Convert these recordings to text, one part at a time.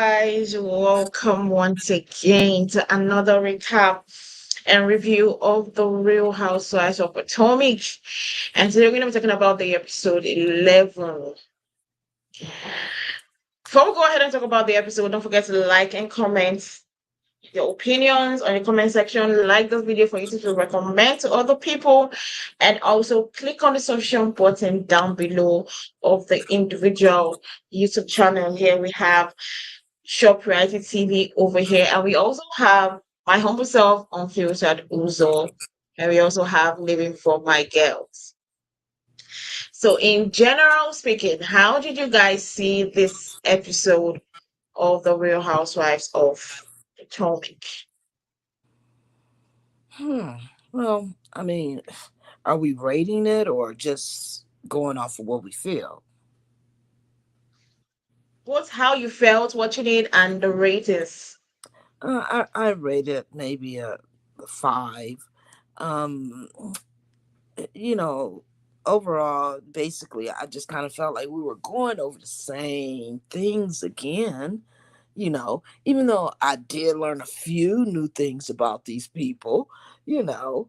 guys, welcome once again to another recap and review of the Real Housewives of Potomac. And today we're going to be talking about the episode 11. Before we go ahead and talk about the episode, don't forget to like and comment your opinions on the comment section. Like this video for you to recommend to other people, and also click on the subscription button down below of the individual YouTube channel. Here we have Shop Reality TV over here, and we also have my humble self unfiltered Uzo, and we also have Living for My Girls. So, in general speaking, how did you guys see this episode of The Real Housewives of Potomac? Hmm. Well, I mean, are we rating it or just going off of what we feel? What's how you felt watching it and the ratings? I rate it maybe a 5. Um, you know, Overall, basically, I just kind of felt like we were going over the same things again. Even though I did learn a few new things about these people, you know,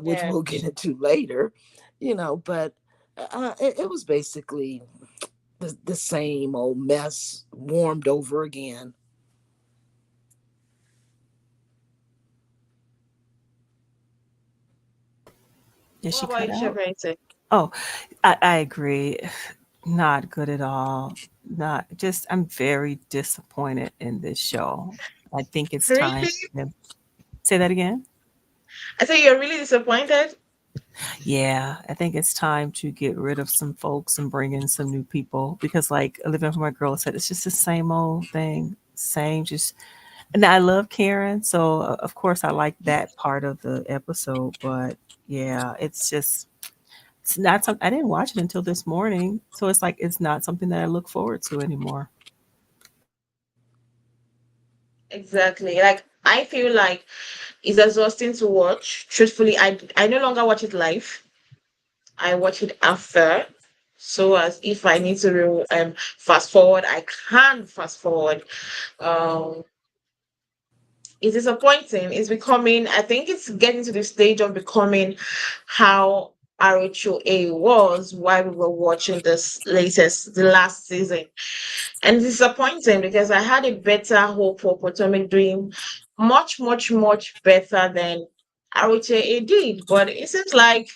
which Yeah, we'll get into later, but it was basically the same old mess warmed over again. Yeah, what she about cut you, Chef out. Rating? Oh, I agree. Not good at all. Not just, I'm very disappointed in this show. I think it's Really? time. Say that again. I say you're really disappointed. Yeah, I think it's time to get rid of some folks and bring in some new people because, like Living for My Girl said, it's just the same old thing. Same, just. And I love Karen, so of course I like that part of the episode. But yeah, it's not something I didn't watch it until this morning, so it's like it's not something that I look forward to anymore. Exactly. Like I feel like it's exhausting to watch. Truthfully, I no longer watch it live. I watch it after. So as if I need to fast forward, I can fast forward. Um, it's disappointing. It's becoming. I think it's getting to the stage of becoming how RHOA was while we were watching the last season. And it's disappointing because I had a better hope for Potomac doing much, much, much better than RHA did. But it seems like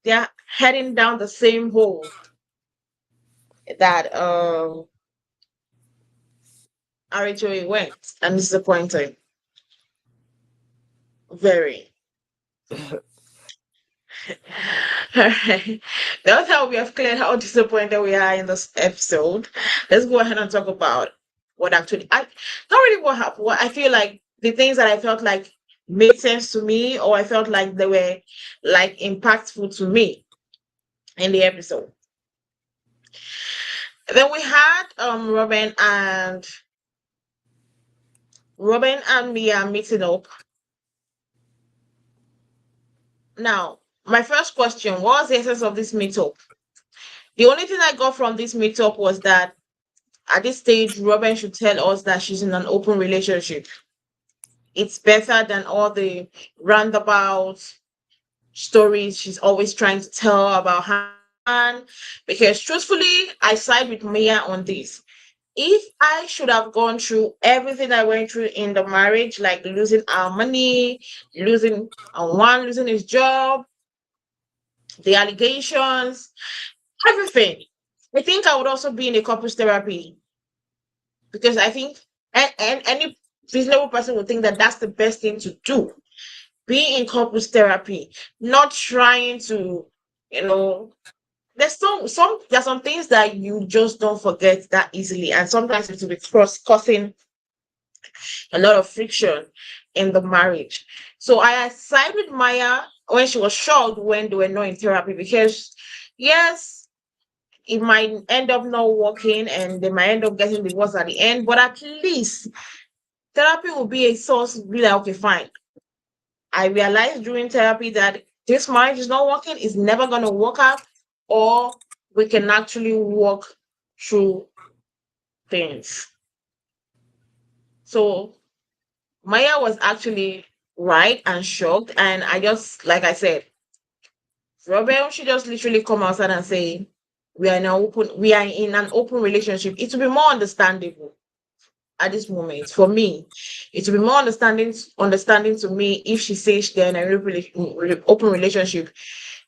they're heading down the same hole that RHA went. And it's disappointing. Very. Alright. Now that we have cleared how disappointed we are in this episode, let's go ahead and talk about what actually I not really what happened. What I feel like the things that I felt like made sense to me, or I felt like they were like impactful to me in the episode. Then we had Robyn and Mia meeting up. Now, my first question, what was the essence of this meetup? The only thing I got from this meetup was that at this stage, Robyn should tell us that she's in an open relationship. It's better than all the roundabout stories she's always trying to tell about her man. Because truthfully, I side with Mia on this. If I should have gone through everything I went through in the marriage, like losing our money, losing his job, the allegations, everything, I think I would also be in a couples therapy because I think and any reasonable person would think that that's the best thing to do. Be in couples therapy, not trying to, you know, there's some things that you just don't forget that easily, and sometimes it will be causing a lot of friction in the marriage. So I side with Maya when she was shocked when they were not in therapy because yes, it might end up not working and they might end up getting divorced at the end, but at least therapy will be a source to be like, okay, fine. I realized during therapy that this marriage is not working, it's never gonna work out, or we can actually walk through things. So Maya was actually right and shocked. And I just, like I said, Robyn should just literally come outside and say, we are in an open relationship. It will be more understandable at this moment for me. It will be more understanding to me if she says they're in a open relationship,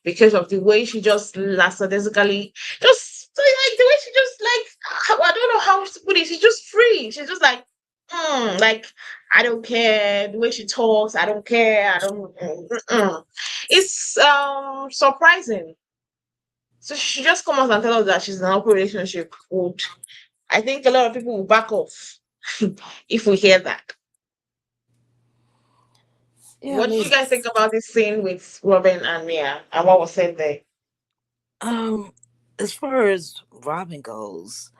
because of the way she just lackadaisically just like the way she just like, I don't know how to put it. She's just free. She's just like, like, I don't care the way she talks. I don't care. I don't. It's surprising. So she just come out and tell us that she's in an open relationship. Would I think a lot of people will back off if we hear that. Yeah, I What did mean, you guys think about this scene with Robyn and Mia and what was said there? um, as far as Robin goes,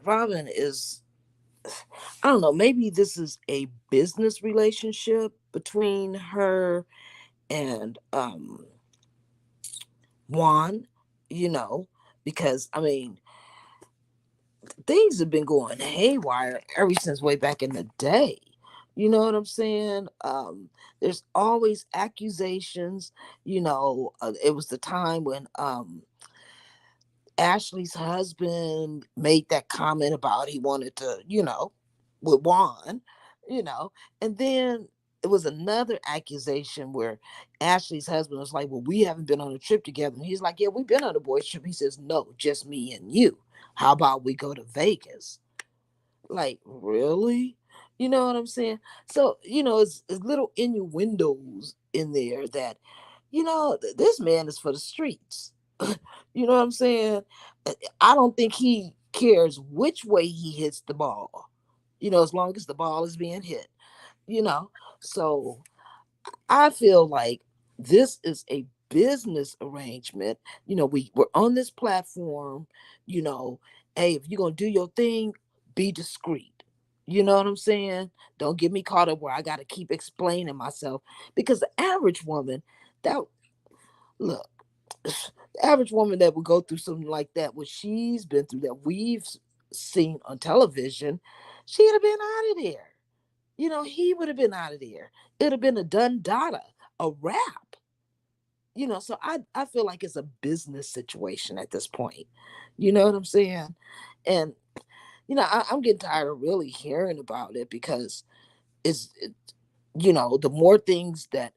Robin is, I don't know, maybe this is a business relationship between her and Juan, you know, because I mean, things have been going haywire ever since way back in the day. You know what I'm saying? There's always accusations. It was the time when Ashley's husband made that comment about he wanted to, with Juan, you know, and then it was another accusation where Ashley's husband was like, well, we haven't been on a trip together. And he's like, yeah, we've been on a boys trip. He says, no, just me and you. How about we go to Vegas? Like, really? You know what I'm saying? So, it's little innuendos in there that, this man is for the streets. You know what I'm saying? I don't think he cares which way he hits the ball, as long as the ball is being hit, you know? So I feel like this is a business arrangement. We're on this platform, you know, hey, if you're going to do your thing, be discreet. You know what I'm saying? Don't get me caught up where I got to keep explaining myself, because the average woman that look, the average woman that would go through something like that, what she's been through, that we've seen on television, she'd have been out of there. He would have been out of there. It would have been a done data, a wrap. So I feel like it's a business situation at this point. You know what I'm saying? And I'm getting tired of really hearing about it, because the more things that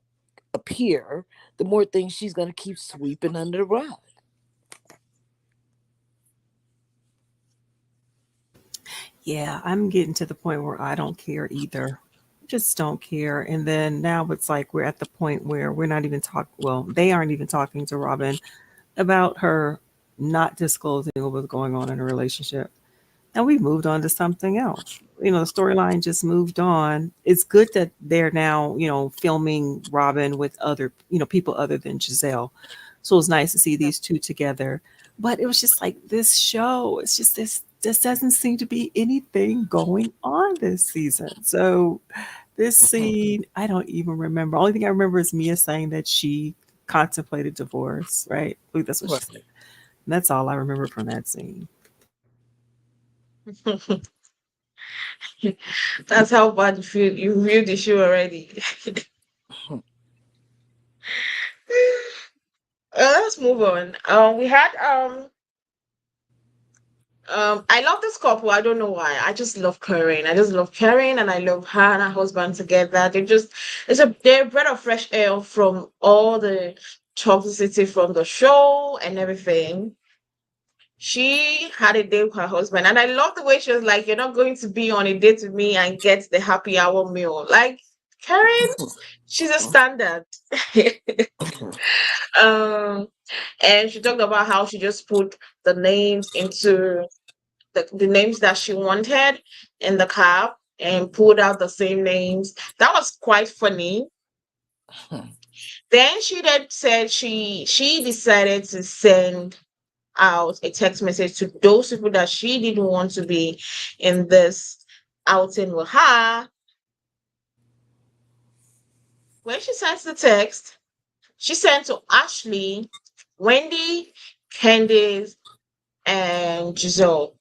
appear, the more things she's going to keep sweeping under the rug. Yeah, I'm getting to the point where I don't care either. Just don't care. And then now it's like we're at the point where we're not even talking. Well, they aren't even talking to Robyn about her not disclosing what was going on in a relationship. And we moved on to something else. The storyline just moved on. It's good that they're now, filming Robyn with other, people other than Gizelle. So it's nice to see these two together. But it was just like this show. It's just this doesn't seem to be anything going on this season. So this scene, I don't even remember. Only thing I remember is Mia saying that she contemplated divorce, right? I believe that's what she said. And that's all I remember from that scene. That's how bad you feel. You viewed the show already. Let's move on. We had I love this couple. I don't know why. I just love Karen. I just love Karen, and I love her and her husband together. They're a breath of fresh air from all the toxicity from the show and everything. She had a date with her husband, and I love the way she was like, "You're not going to be on a date with me and get the happy hour meal." Like, Karen, she's a standard. um, and she talked about how she just put the names into the names that she wanted in the cab and pulled out the same names. That was quite funny. Then she then said she decided to send out a text message to those people that she didn't want to be in this outing with her. When she sent the text, she sent to Ashley, Wendy, Candice, and Gizelle.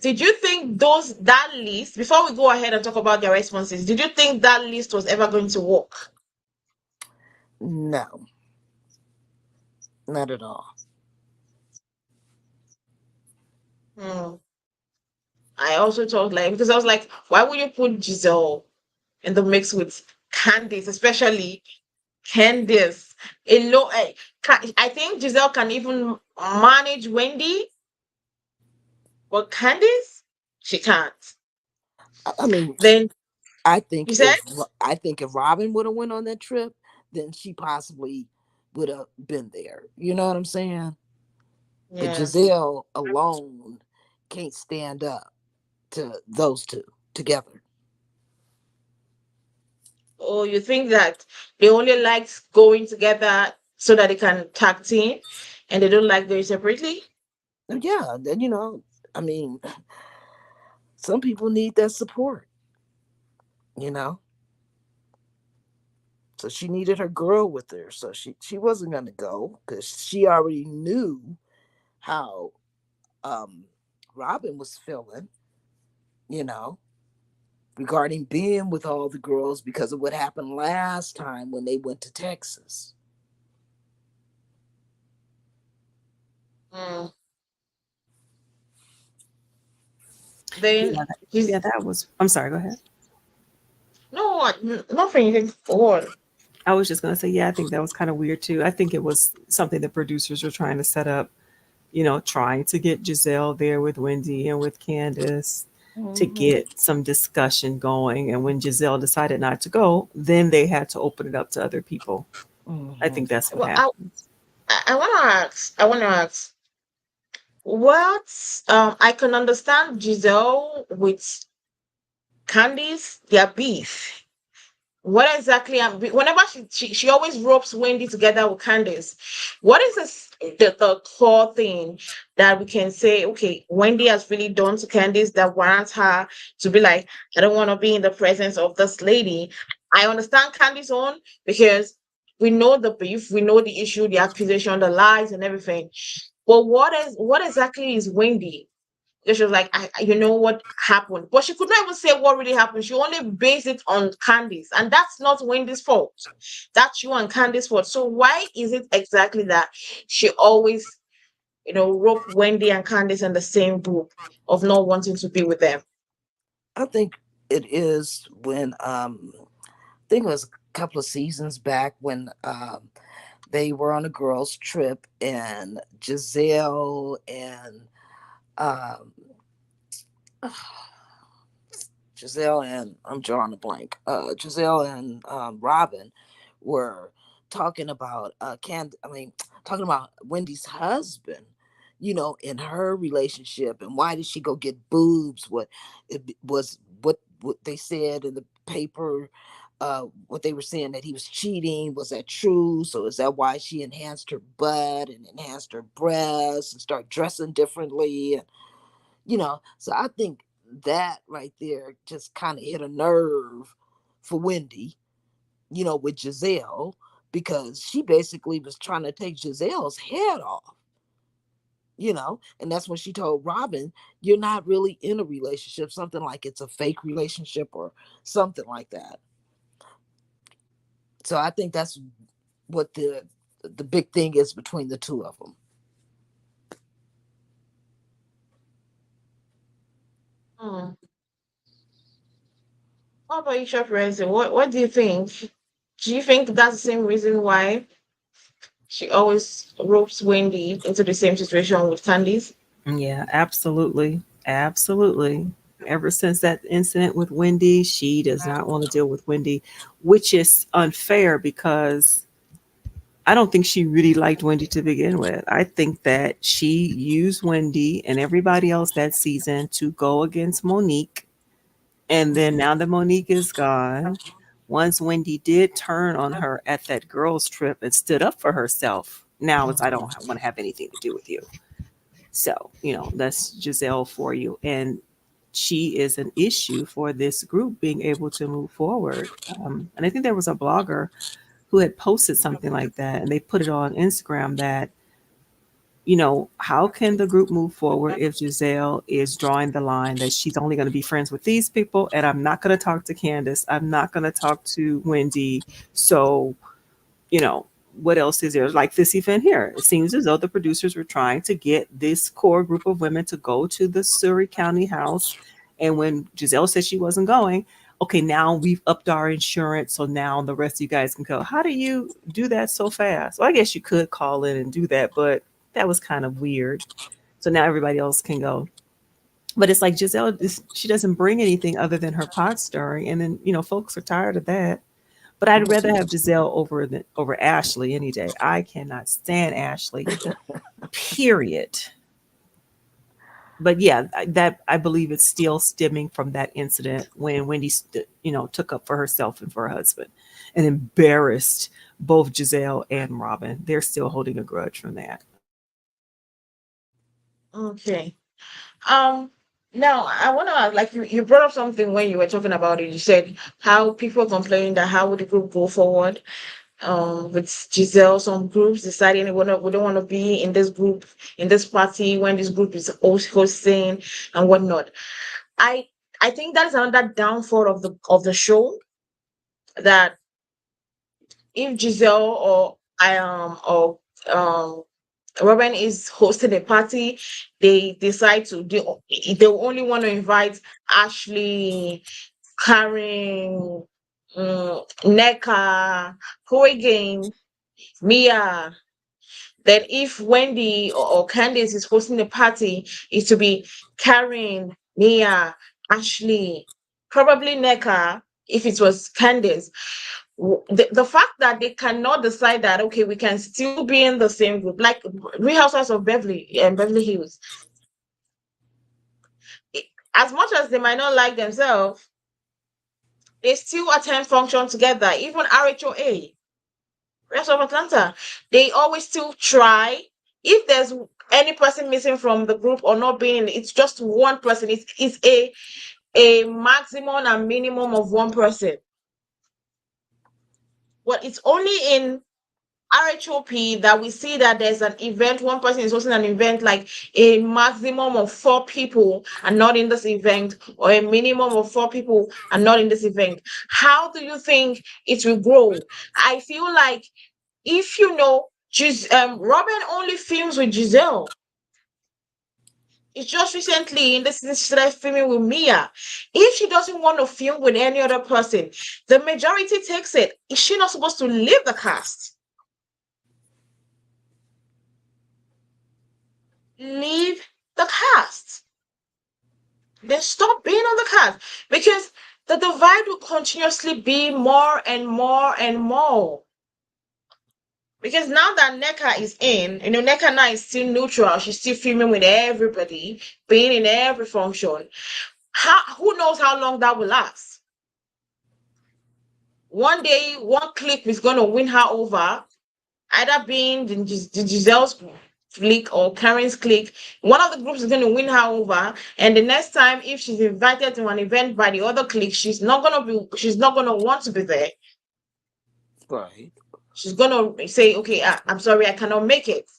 Did you think that list, before we go ahead and talk about their responses, did you think that list was ever going to work? No, not at all. Hmm. I also thought like, because I was like, why would you put Giselle in the mix with Candice, especially Candice? I think Giselle can even manage Wendy, but Candice, she can't. I mean, Then I think you said, if Robyn would have went on that trip, then she possibly would have been there. You know what I'm saying? But yeah. Giselle alone can't stand up to those two together. Or you think that they only like going together so that they can tag team, and they don't like going separately? Yeah, then I mean, some people need that support. You know, so she needed her girl with her, so she wasn't gonna go because she already knew how um Robyn was feeling. You know, regarding being with all the girls because of what happened last time when they went to Texas. Mm. Then Yeah, he's yeah, that was. I'm sorry. Go ahead. no nothing. You can go on. I was just gonna say, yeah, I think that was kind of weird too. I think it was something the producers were trying to set up, trying to get Giselle there with Wendy and with Candace to Mm-hmm. get some discussion going. And when Giselle decided not to go, then they had to open it up to other people. I Mm-hmm. think that's what Well, happened. I want to ask. I want to ask. What I can understand Giselle with Candice, their beef. What exactly? Whenever she always ropes Wendy together with Candice. What is the core thing that we can say? Okay, Wendy has really done to Candice that warrants her to be like, I don't want to be in the presence of this lady. I understand Candice on because we know the beef, we know the issue, the accusation, the lies, and everything. But what exactly is Wendy? Because she was like, you know what happened. But she could not even say what really happened. She only based it on Candice. And that's not Wendy's fault. That's you and Candice's fault. So why is it exactly that she always, rope Wendy and Candice in the same group of not wanting to be with them? I think it is when I think it was a couple of seasons back when they were on a girls' trip and Giselle and um, Giselle and I'm drawing a blank. Giselle and Robyn were talking about talking about Wendy's husband, in her relationship and why did she go get boobs? What it was what they said in the paper. What they were saying that he was cheating, was that true? So is that why she enhanced her butt and enhanced her breasts and start dressing differently? And so I think that right there just kind of hit a nerve for Wendy, with Giselle, because she basically was trying to take Giselle's head off, and that's when she told Robyn, you're not really in a relationship, something like it's a fake relationship or something like that. So I think that's what the big thing is between the two of them. Hmm. How about you, Chef Renzi? What do you think? Do you think that's the same reason why she always ropes Wendy into the same situation with Candice? Yeah, absolutely. Absolutely. Ever since that incident with Wendy, she does not want to deal with Wendy, which is unfair because I don't think she really liked Wendy to begin with. I think that she used Wendy and everybody else that season to go against Monique. And then now that Monique is gone, once Wendy did turn on her at that girls' trip and stood up for herself, now it's I don't want to have anything to do with you. So, that's Giselle for you. And she is an issue for this group being able to move forward. And I think there was a blogger who had posted something like that, and they put it on Instagram that, how can the group move forward if Gizelle is drawing the line that she's only going to be friends with these people and I'm not going to talk to Candace, I'm not going to talk to Wendy. So, you know, what else is there? Like this event here, it seems as though the producers were trying to get this core group of women to go to the Surry County house. And when Gizelle said she wasn't going, okay, now we've upped our insurance, so now the rest of you guys can go. How do you do that so fast? Well, I guess you could call in and do that, but that was kind of weird. So now everybody else can go. But it's like Giselle, she doesn't bring anything other than her pot stirring, and then folks are tired of that. But I'd rather have Giselle over Ashley any day. I cannot stand Ashley. Period. But yeah, that I believe it's still stemming from that incident when Wendy, took up for herself and for her husband, and embarrassed both Giselle and Robyn. They're still holding a grudge from that. Okay. Um, Now I want to ask, like you brought up something when you were talking about it. You said how people complain that how would the group go forward? With Giselle, some groups deciding we don't want to be in this group, in this party when this group is hosting and whatnot. I I think that is another downfall of the show, that if Giselle or Robyn is hosting a party, they decide they only want to invite Ashley, Karen, Neka, who again, Mia. That if Wendy or Candace is hosting a party, it's to be Karen, Mia, Ashley, probably Neka if it was Candace. The fact that they cannot decide that, okay, we can still be in the same group, like Real Housewives of Beverly and Beverly Hills. As much as they might not like themselves, they still attend function together. Even RHOA, Rest of Atlanta, they always still try. If there's any person missing from the group or not being in, it's just one person. It's a maximum and minimum of one person. But it's only in RHOP that we see that there's an event, one person is hosting an event, like a maximum of 4 people are not in this event, or a minimum of 4 people are not in this event. How do you think it will grow? I feel like, if Robyn only films with Gizelle. It's just recently in this season she started filming with Mia. If she doesn't want to film with any other person, the majority takes it. Is she not supposed to leave the cast? Leave the cast. Then stop being on the cast, because the divide will continuously be more and more and more. Because now that Neka is in, Neka now is still neutral. She's still filming with everybody, being in every function. Who knows how long that will last? One day, one clip is going to win her over, either being the Giselle's clique or Karen's clique. One of the groups is going to win her over, and the next time, if she's invited to an event by the other clique, she's not going to want to be there. Right. She's going to say, okay, I'm sorry, I cannot make it.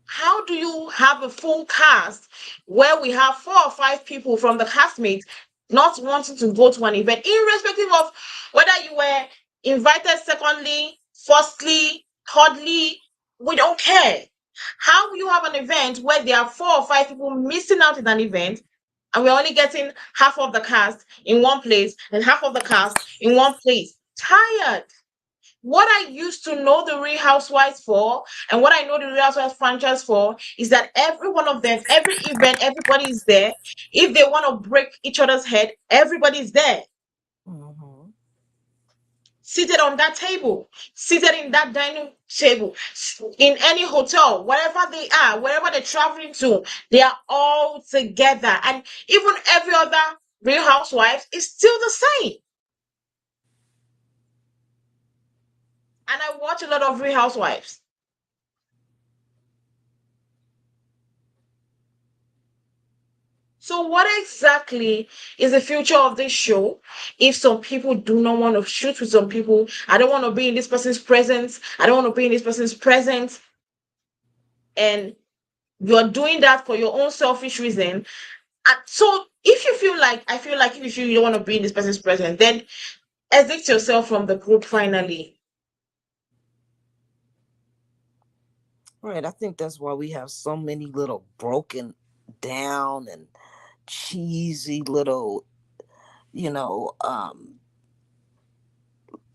How do you have a full cast where we have 4 or 5 people from the castmates not wanting to go to an event, irrespective of whether you were invited secondly, firstly, thirdly? We don't care. How will you have an event where there are 4 or 5 people missing out in an event, and we're only getting half of the cast in one place and half of the cast in one place? Tired. What I used to know the Real Housewives for, and what I know the Real Housewives franchise for, is that every one of them, every event, everybody is there. If they want to break each other's head, everybody's there. Mm-hmm. Seated on that table, seated in that dining table, in any hotel, wherever they are, wherever they're traveling to, they are all together. And even every other Real Housewives is still the same. And I watch a lot of Real Housewives. So what exactly is the future of this show if some people do not want to shoot with some people? I don't want to be in this person's presence. I don't want to be in this person's presence. and you're doing that for your own selfish reason. And so if you feel like, I feel like if you feel you don't want to be in this person's presence, then exit yourself from the group finally. Right. I think that's why we have so many little broken down and cheesy little, you know,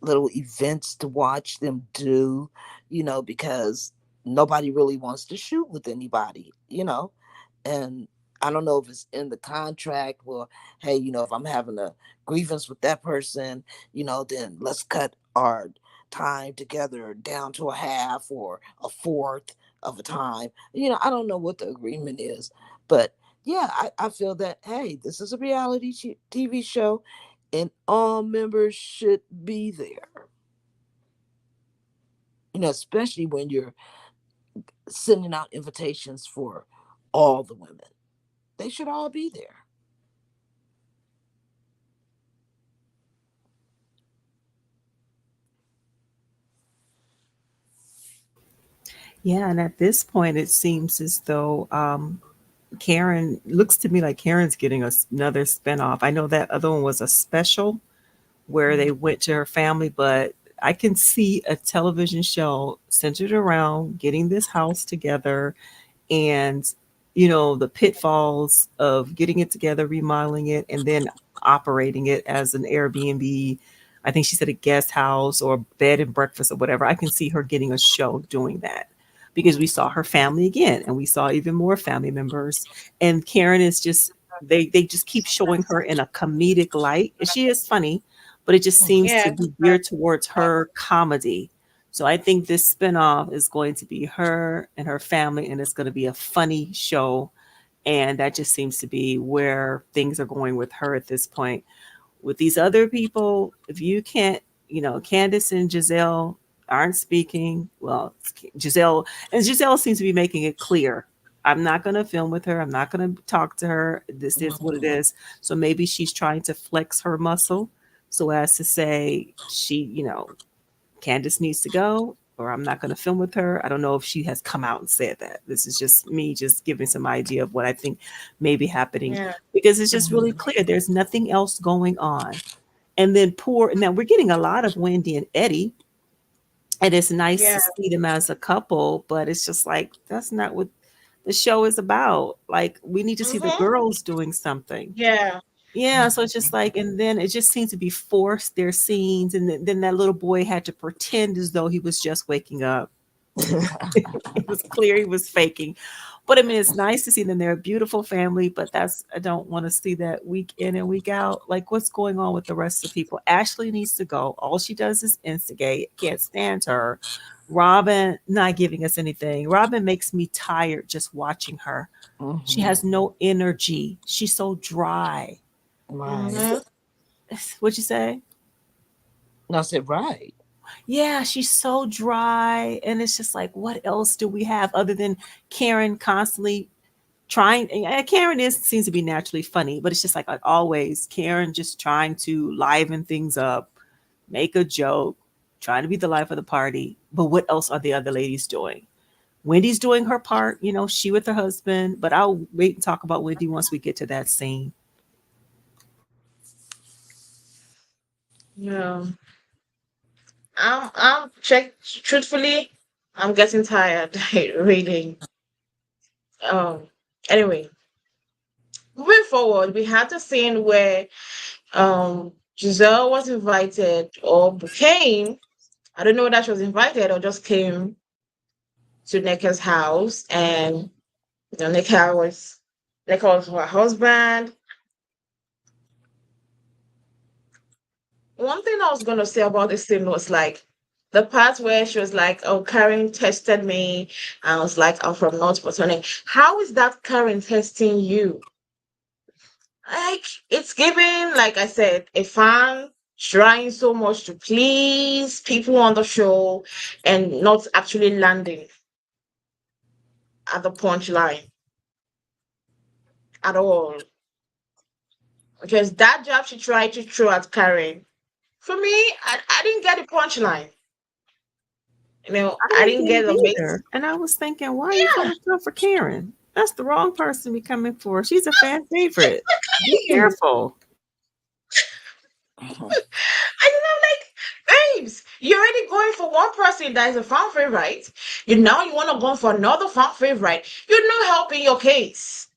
little events to watch them do, because nobody really wants to shoot with anybody. And I don't know if it's in the contract. Well, hey, if I'm having a grievance with that person, then let's cut our time together down to a half or a fourth of a time. I don't know what the agreement is, but yeah, I feel that, hey, this is a reality TV show and all members should be there. Especially when you're sending out invitations for all the women. They should all be there. Yeah, and at this point, it seems as though Karen looks to me like Karen's getting another spinoff. I know that other one was a special where they went to her family, but I can see a television show centered around getting this house together and the pitfalls of getting it together, remodeling it, and then operating it as an Airbnb. I think she said a guest house or bed and breakfast or whatever. I can see her getting a show doing that because we saw her family again and we saw even more family members. And Karen is just they just keep showing her in a comedic light. And she is funny, but it just seems to Yeah. be geared towards her comedy. So I think this spinoff is going to be her and her family, and it's going to be a funny show. And that just seems to be where things are going with her at this point. With these other people, if you can't, Candace and Gizelle aren't speaking. Well, Giselle seems to be making it clear. I'm not going to film with her. I'm not going to talk to her. This is what it Mhm. is. So maybe she's trying to flex her muscle so as to say Candace needs to go, or I'm not going to film with her. I don't know if she has come out and said that. This is just me just giving some idea of what I think may be happening Yeah. because it's just really Mhm. clear there's nothing else going on. And then now we're getting a lot of Wendy and Eddie, and it's nice Yeah. to see them as a couple, but it's just like that's not what the show is about. Like we need to see the Mm-hmm. girls doing something. Yeah. Yeah, so it's just like, and then it just seems to be forced their scenes, and then that little boy had to pretend as though he was just waking up. It was clear he was faking. But I mean, it's nice to see them. They're a beautiful family, but I don't want to see that week in and week out. Like, what's going on with the rest of the people? Ashley needs to go. All she does is instigate. Can't stand her. Robyn not giving us anything. Robyn makes me tired just watching her. She Mhm. has no energy. She's so dry. Right. Mm-hmm. What'd you say? No, I said right. Yeah, she's so dry. And it's just like, what else do we have other than Karen constantly trying? And Karen seems to be naturally funny, but it's just like always, Karen just trying to liven things up, make a joke, trying to be the life of the party. But what else are the other ladies doing? Wendy's doing her part, she with her husband, but I'll wait and talk about Wendy once we get to that scene. Yeah. I'm check truthfully, I'm getting tired reading. Um anyway, moving forward, we had the scene where Giselle was invited or came. I don't know whether she was invited or just came to Neka's house, and Neka was her husband. One thing I was gonna say about this scene was like the part where she was like, "Oh, Karen tested me," and I was like, "I'm from North Potomac." How is that Karen testing you? Like it's giving, like I said, a fan trying so much to please people on the show and not actually landing at the punchline at all. Because that job she tried to throw at Karen, for me, I didn't get the punchline. I I didn't didn't get get it the mix. either. And I was thinking, why are you Yeah, trying to come for Karen? That's the wrong person to be coming for. She's a fan favorite. Be exactly. careful. I don't know, like, babes, you're already going for one person that is a fan favorite. You want to go for another fan favorite. You're not helping your case.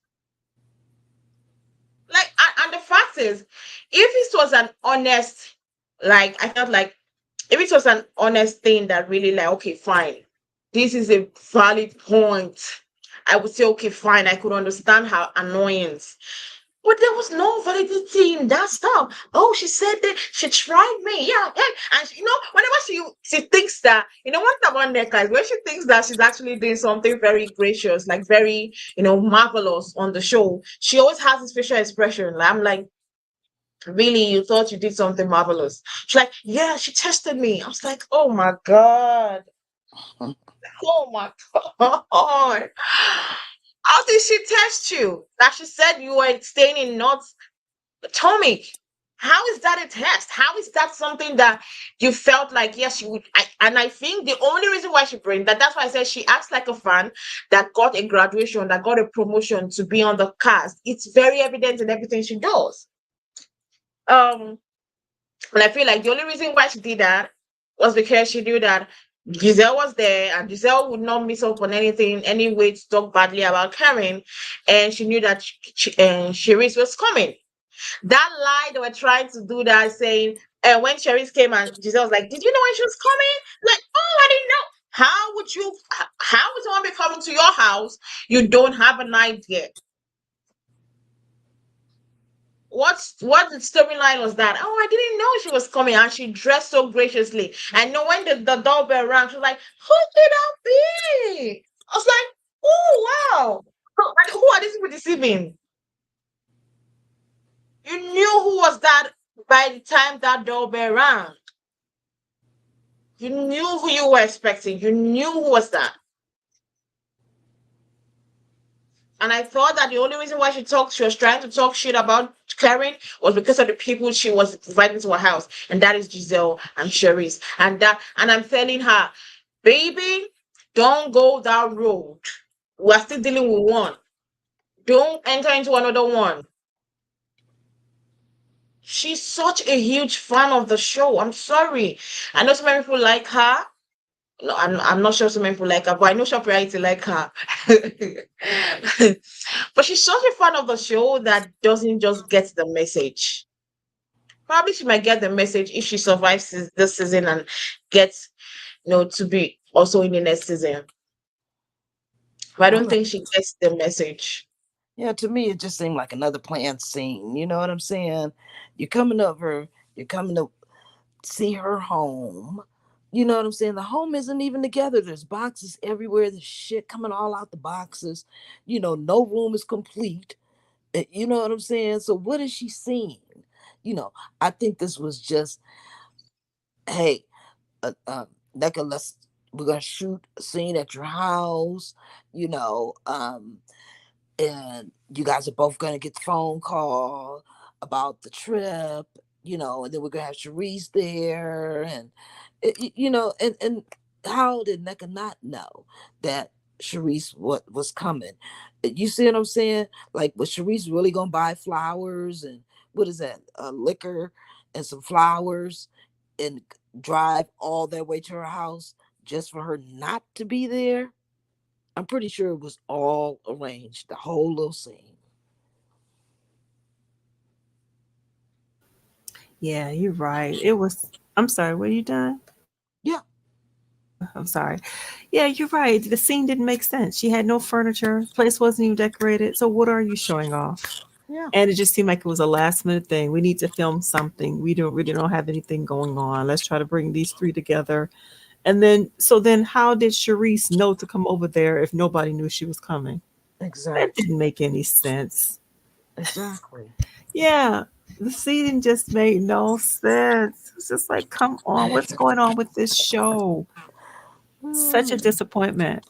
Like, and the fact is, if it was an honest, like, I felt like if it was an honest thing that really, like, okay, fine, this is a valid point, I would say, okay, fine, I could understand her annoyance. But there was no validity in that stuff. Oh, she said that she tried me. Yeah, yeah. And whenever she thinks that, one thing about Neka is when she thinks that she's actually doing something very gracious, like very, marvelous on the show, she always has this facial expression. Like, I'm like, really, you thought you did something marvelous? She's like, yeah, she tested me. I was like, oh my God. Oh my God. How did she test you? That she said you were staying in North Potomac. How is that a test? How is that something that you felt like, yes, you would? And I think the only reason why she bring that's why I said she acts like a fan that got a graduation, that got a promotion to be on the cast. It's very evident in everything she does. Um, and I feel like the only reason why she did that was because she knew that Gizelle was there and Gizelle would not miss out on anything, any way to talk badly about Karen. And she knew that Sharice was coming. That lie they were trying to do that, saying, and when Sharice came and Giselle was like, did you know when she was coming? Like, oh, I didn't know. How would someone be coming to your house? You don't have an idea. What storyline was that? Oh, I didn't know she was coming, and she dressed so graciously. I know when the doorbell rang, she was like, "Who could that be?" I was like, "Oh wow, like, who are these people deceiving?" You knew who was that by the time that doorbell rang. You knew who you were expecting. You knew who was that. And I thought that the only reason why she was trying to talk shit about Karen was because of the people she was inviting to her house, and that is Gizelle and Cherise. And I'm telling her, baby, don't go that road. We're still dealing with one. Don't enter into another one. She's such a huge fan of the show. I'm sorry. I know so many people like her. No, I'm not sure so many people like her, but I know Shopperite like her. But she's such a fan of the show that doesn't just get the message. Probably she might get the message if she survives this season and gets, to be also in the next season. But I I'm don't not, think she gets the message. yeah, to me, it just seemed like another planned scene. You know what I'm saying? You're coming over, you're coming to see her home. You know what I'm saying? The home isn't even together. There's boxes everywhere. There's shit coming all out the boxes. No room is complete. You know what I'm saying? So what is she seeing? You know, I think this was just, hey, Becca, we're gonna shoot a scene at your house. You know, and you guys are both gonna get the phone call about the trip, and then we're gonna have Sharice there, and and how did Necca not know that Sharice what was coming? You see what I'm saying? Like, was Sharice really gonna buy flowers and what is that, liquor and some flowers, and drive all that way to her house just for her not to be there? I'm pretty sure it was all arranged, the whole little scene. Yeah, you're right. It was. I'm sorry. Were you done? Yeah, I'm sorry. Yeah, you're right. The scene didn't make sense. She had no furniture. Place wasn't even decorated. So what are you showing off? yeah, And it just seemed like it was a last minute thing. We need to film something. We don't really don't have anything going on. Let's try to bring these three together. And then how did Sharice know to come over there if nobody knew she was coming? That exactly. didn't make any sense. Exactly. Yeah, the scene just made no sense. It's just like, come on, what's going on with this show? Such a Hmm. disappointment.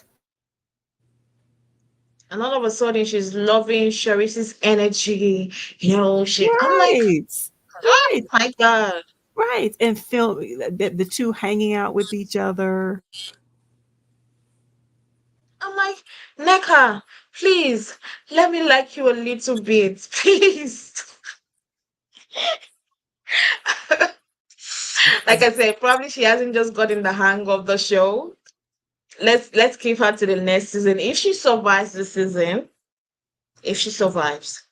And all of a sudden she's loving Sharice's energy. I'm like, Right, oh right, my God. right. And film the two hanging out with each other. I'm like, Neka, please, let me like you a little bit, please. Like I said, probably she hasn't just gotten the hang of the show. Let's keep her to the next season. If she survives the season, if she survives,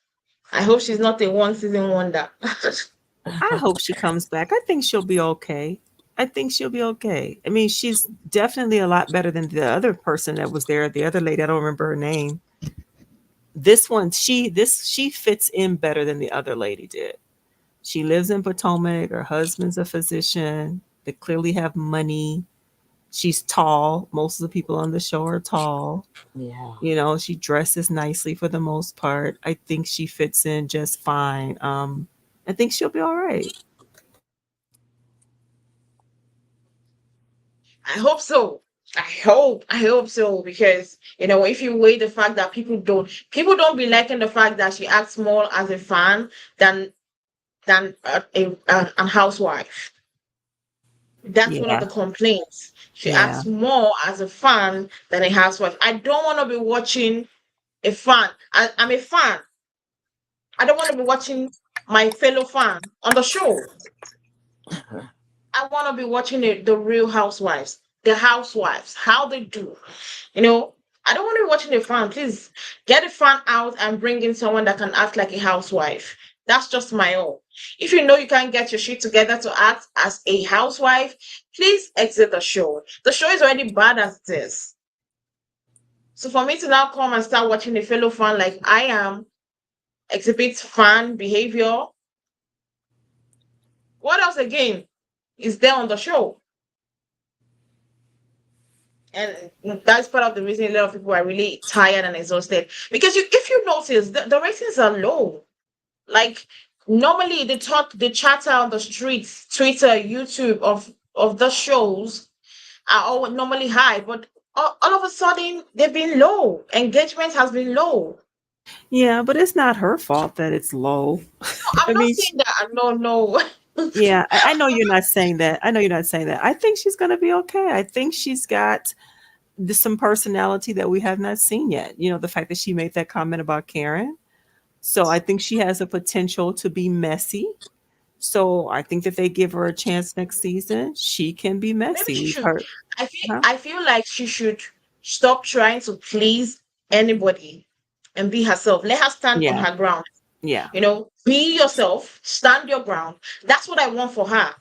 I hope she's not a one season wonder. I hope she comes back. I think she'll be okay. I think she'll be okay. I mean, she's definitely a lot better than the other person that was there. The other lady, I don't remember her name. This one, she fits in better than the other lady did. She lives in Potomac. Her husband's a physician. They clearly have money. She's tall. Most of the people on the show are tall. Yeah. She dresses nicely for the most part. I think she fits in just fine. I think she'll be all right. I hope so. I hope so because if you weigh the fact that people don't be liking the fact that she acts more as a fan than a housewife. That's one of Yeah, the complaints. She yeah, acts more as a fan than a housewife. I don't want to be watching a fan. I'm a fan. I don't want to be watching my fellow fan on the show. I want to be watching the real housewives, how they do. You know, I don't want to be watching a fan. Please get a fan out and bring in someone that can act like a housewife. That's just my own. If you know you can't get your shit together to act as a housewife, please exit the show. The show is already bad as it is. So for me to now come and start watching a fellow fan like I am, exhibit fan behavior, what else again is there on the show? And that's part of the reason a lot of people are really tired and exhausted. Because if you notice, the ratings are low. Like normally the chatter on the streets, Twitter, YouTube of the shows are all normally high, but all of a sudden they've been low. Engagement has been low. yeah. But it's not her fault that it's low. No, I I'm not mean, saying that. No, no. yeah. I know you're not saying that. I know you're not saying that. I think she's gonna be okay. I think she's got some personality that we have not seen yet. The fact that she made that comment about Karen. So I think she has a potential to be messy. So I think that they give her a chance next season. She can be Maybe messy. she We've should. heard, I feel huh? I feel like she should stop trying to please anybody and be herself. Let her stand on Yeah, her ground. yeah, Be yourself, stand your ground. That's what I want for her.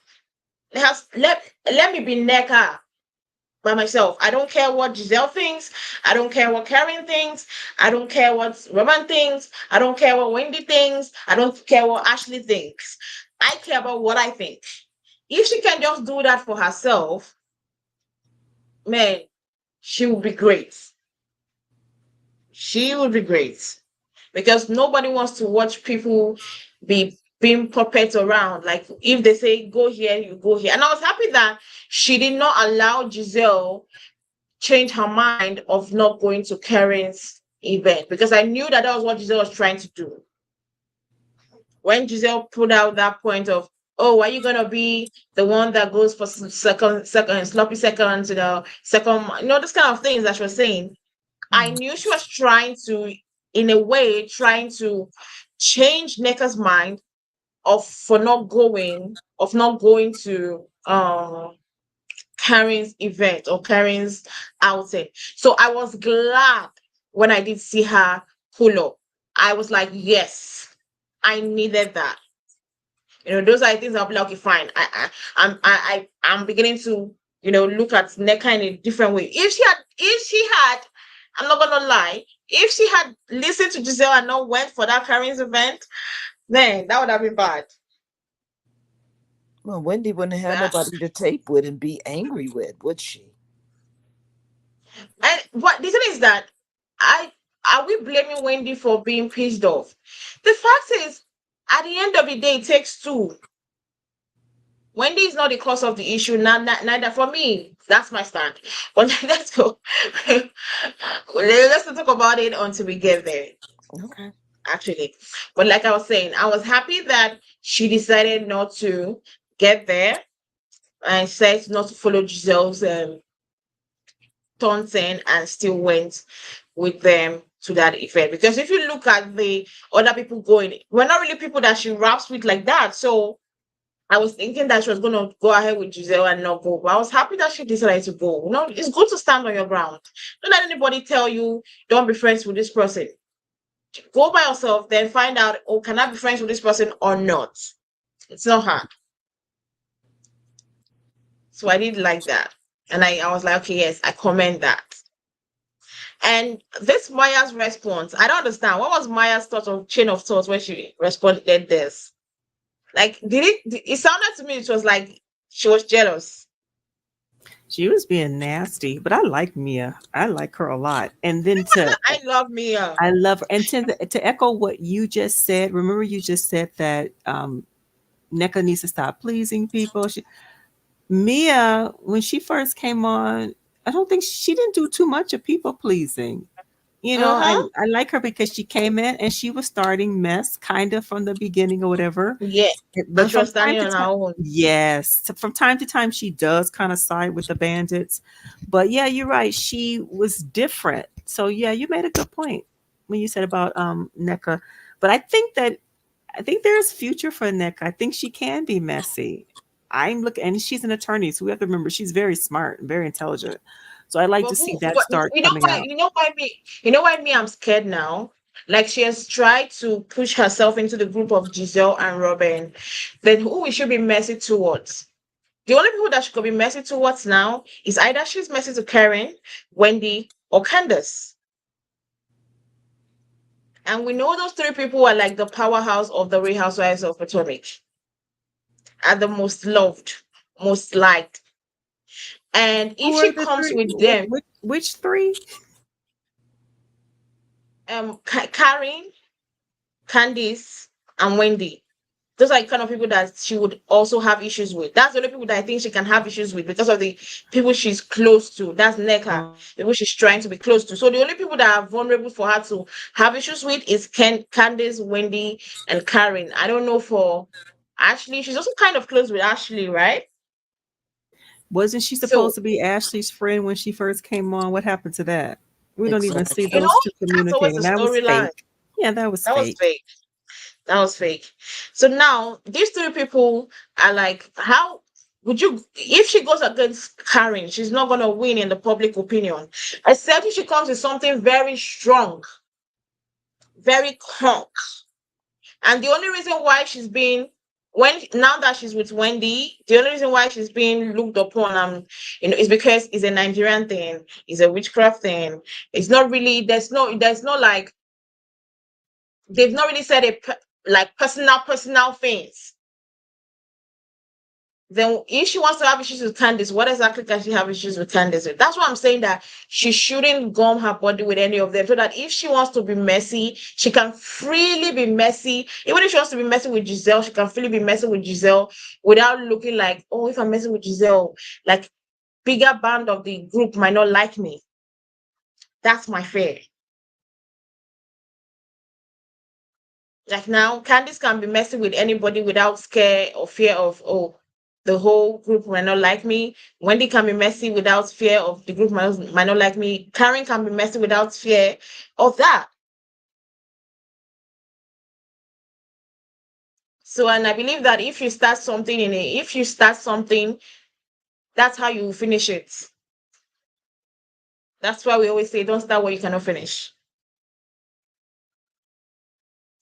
Let me be Neka by myself. I don't care what Gizelle thinks. I don't care what Karen thinks. I don't care what Robyn thinks. I don't care what Wendy thinks. I don't care what Ashley thinks. I care about what I think. If she can just do that for herself, man, she would be great. She would be great. Because nobody wants to watch people be being puppets around. Like if they say go here, you go here. And I was happy that she did not allow Gizelle change her mind of not going to Karen's event because I knew that was what Gizelle was trying to do. When Gizelle put out that point of, oh, are you gonna be the one that goes for second sloppy seconds, second, this kind of things that she was saying. I knew she was trying to, in a way, trying to change Neka's mind of not going to Karen's event or Karen's outing. So I was glad when I did see her pull up. I was like, yes, I needed that. Those are things I'll be like, okay, fine. I'm beginning to, look at Neka in a different way. If she had, I'm not gonna lie, if she had listened to Gizelle and not went for that Karen's event, man, that would have been bad. Well, Wendy wouldn't have That nobody to tape with and be angry with, would she? and what the thing is that I are we blaming Wendy for being pissed off? The fact is, at the end of the day, it takes two. Wendy is not the cause of the issue, neither for me. That's my stand. But let's go. Let's not talk about it until we get there, Okay. actually. But like I was saying, I was happy that she decided not to get there and said not to follow Giselle's taunting and still went with them to that event. Because if you look at the other people going, we're not really people that she raps with like that. So I was thinking that she was going to go ahead with Gizelle and not go. But I was happy that she decided to go. You know, it's good to stand on your ground. Don't let anybody tell you, don't be friends with this person. Go by yourself, then find out, oh, can I be friends with this person or not? It's not hard. So I did like that. And I was like, okay, yes, I comment that. And this Maya's response, I don't understand. What was Maya's thought of chain of thoughts when she responded this? Like, it sounded to me it was like she was jealous. She was being nasty, but I like Mia. I like her a lot. And then I love Mia. I love her. And to echo what you just said, remember you just said that NECA needs to stop pleasing people. Mia, when she first came on, I don't think she didn't do too much of people pleasing. You know, Uh-huh. I like her because she came in and she was starting mess kind of from the beginning or whatever. Yeah. But But she was from time standing to on her time, own. yes, so from time to time she does kind of side with the bandits. But yeah, you're right. She was different. So yeah, you made a good point when you said about NECA. But I think there's future for NECA. I think she can be messy. I'm looking, and she's an attorney, so we have to remember she's very smart and very intelligent. So I like But to see who that but start coming out. you know why me I'm scared now? Like she has tried to push herself into the group of Gizelle and Robyn. Then who we should be messy towards? The only people that she could be messy towards now is either she's messy to Karen, Wendy, or Candace. And we know those three people are like the powerhouse of the Real Housewives of Potomac, are the most loved, most liked. And if Who she are the comes three? with them, Which three? Karen, Candice, and Wendy. Those are the kind of people that she would also have issues with. That's the only people that I think she can have issues with because of the people she's close to. That's Neka, Oh, the people she's trying to be close to. So the only people that are vulnerable for her to have issues with is Candice, Wendy, and Karen. I don't know for Ashley. She's also kind of close with Ashley, right? wasn't she So supposed to be Ashley's friend when she first came on? What happened to that? We don't even see you Exactly. know, those two that's always communicating. a That was storyline. fake. Yeah, that was That was fake. fake. That was fake. So now these three people are like, how would you if she goes against Karen, she's not gonna win in the public opinion. Except if she comes with something very strong, very conk. And the only reason why she's being when now that she's with Wendy, the only reason why she's being looked upon is because it's a Nigerian thing, it's a witchcraft thing. It's not really there's no like they've not really said like personal things. Then if she wants to have issues with Candice, what exactly can she have issues with Candice with? That's why I'm saying that she shouldn't gum her body with any of them. So that if she wants to be messy, she can freely be messy. Even if she wants to be messy with Gizelle, she can freely be messy with Gizelle without looking like, oh, if I'm messing with Gizelle, like bigger band of the group might not like me. That's my fear. Like now, Candice can be messing with anybody without scare or fear of, oh, the whole group might not like me. Wendy can be messy without fear of the group might not like me. Karen can be messy without fear of that. So, and I believe that if you start something, that's how you finish it. That's why we always say, don't start what you cannot finish.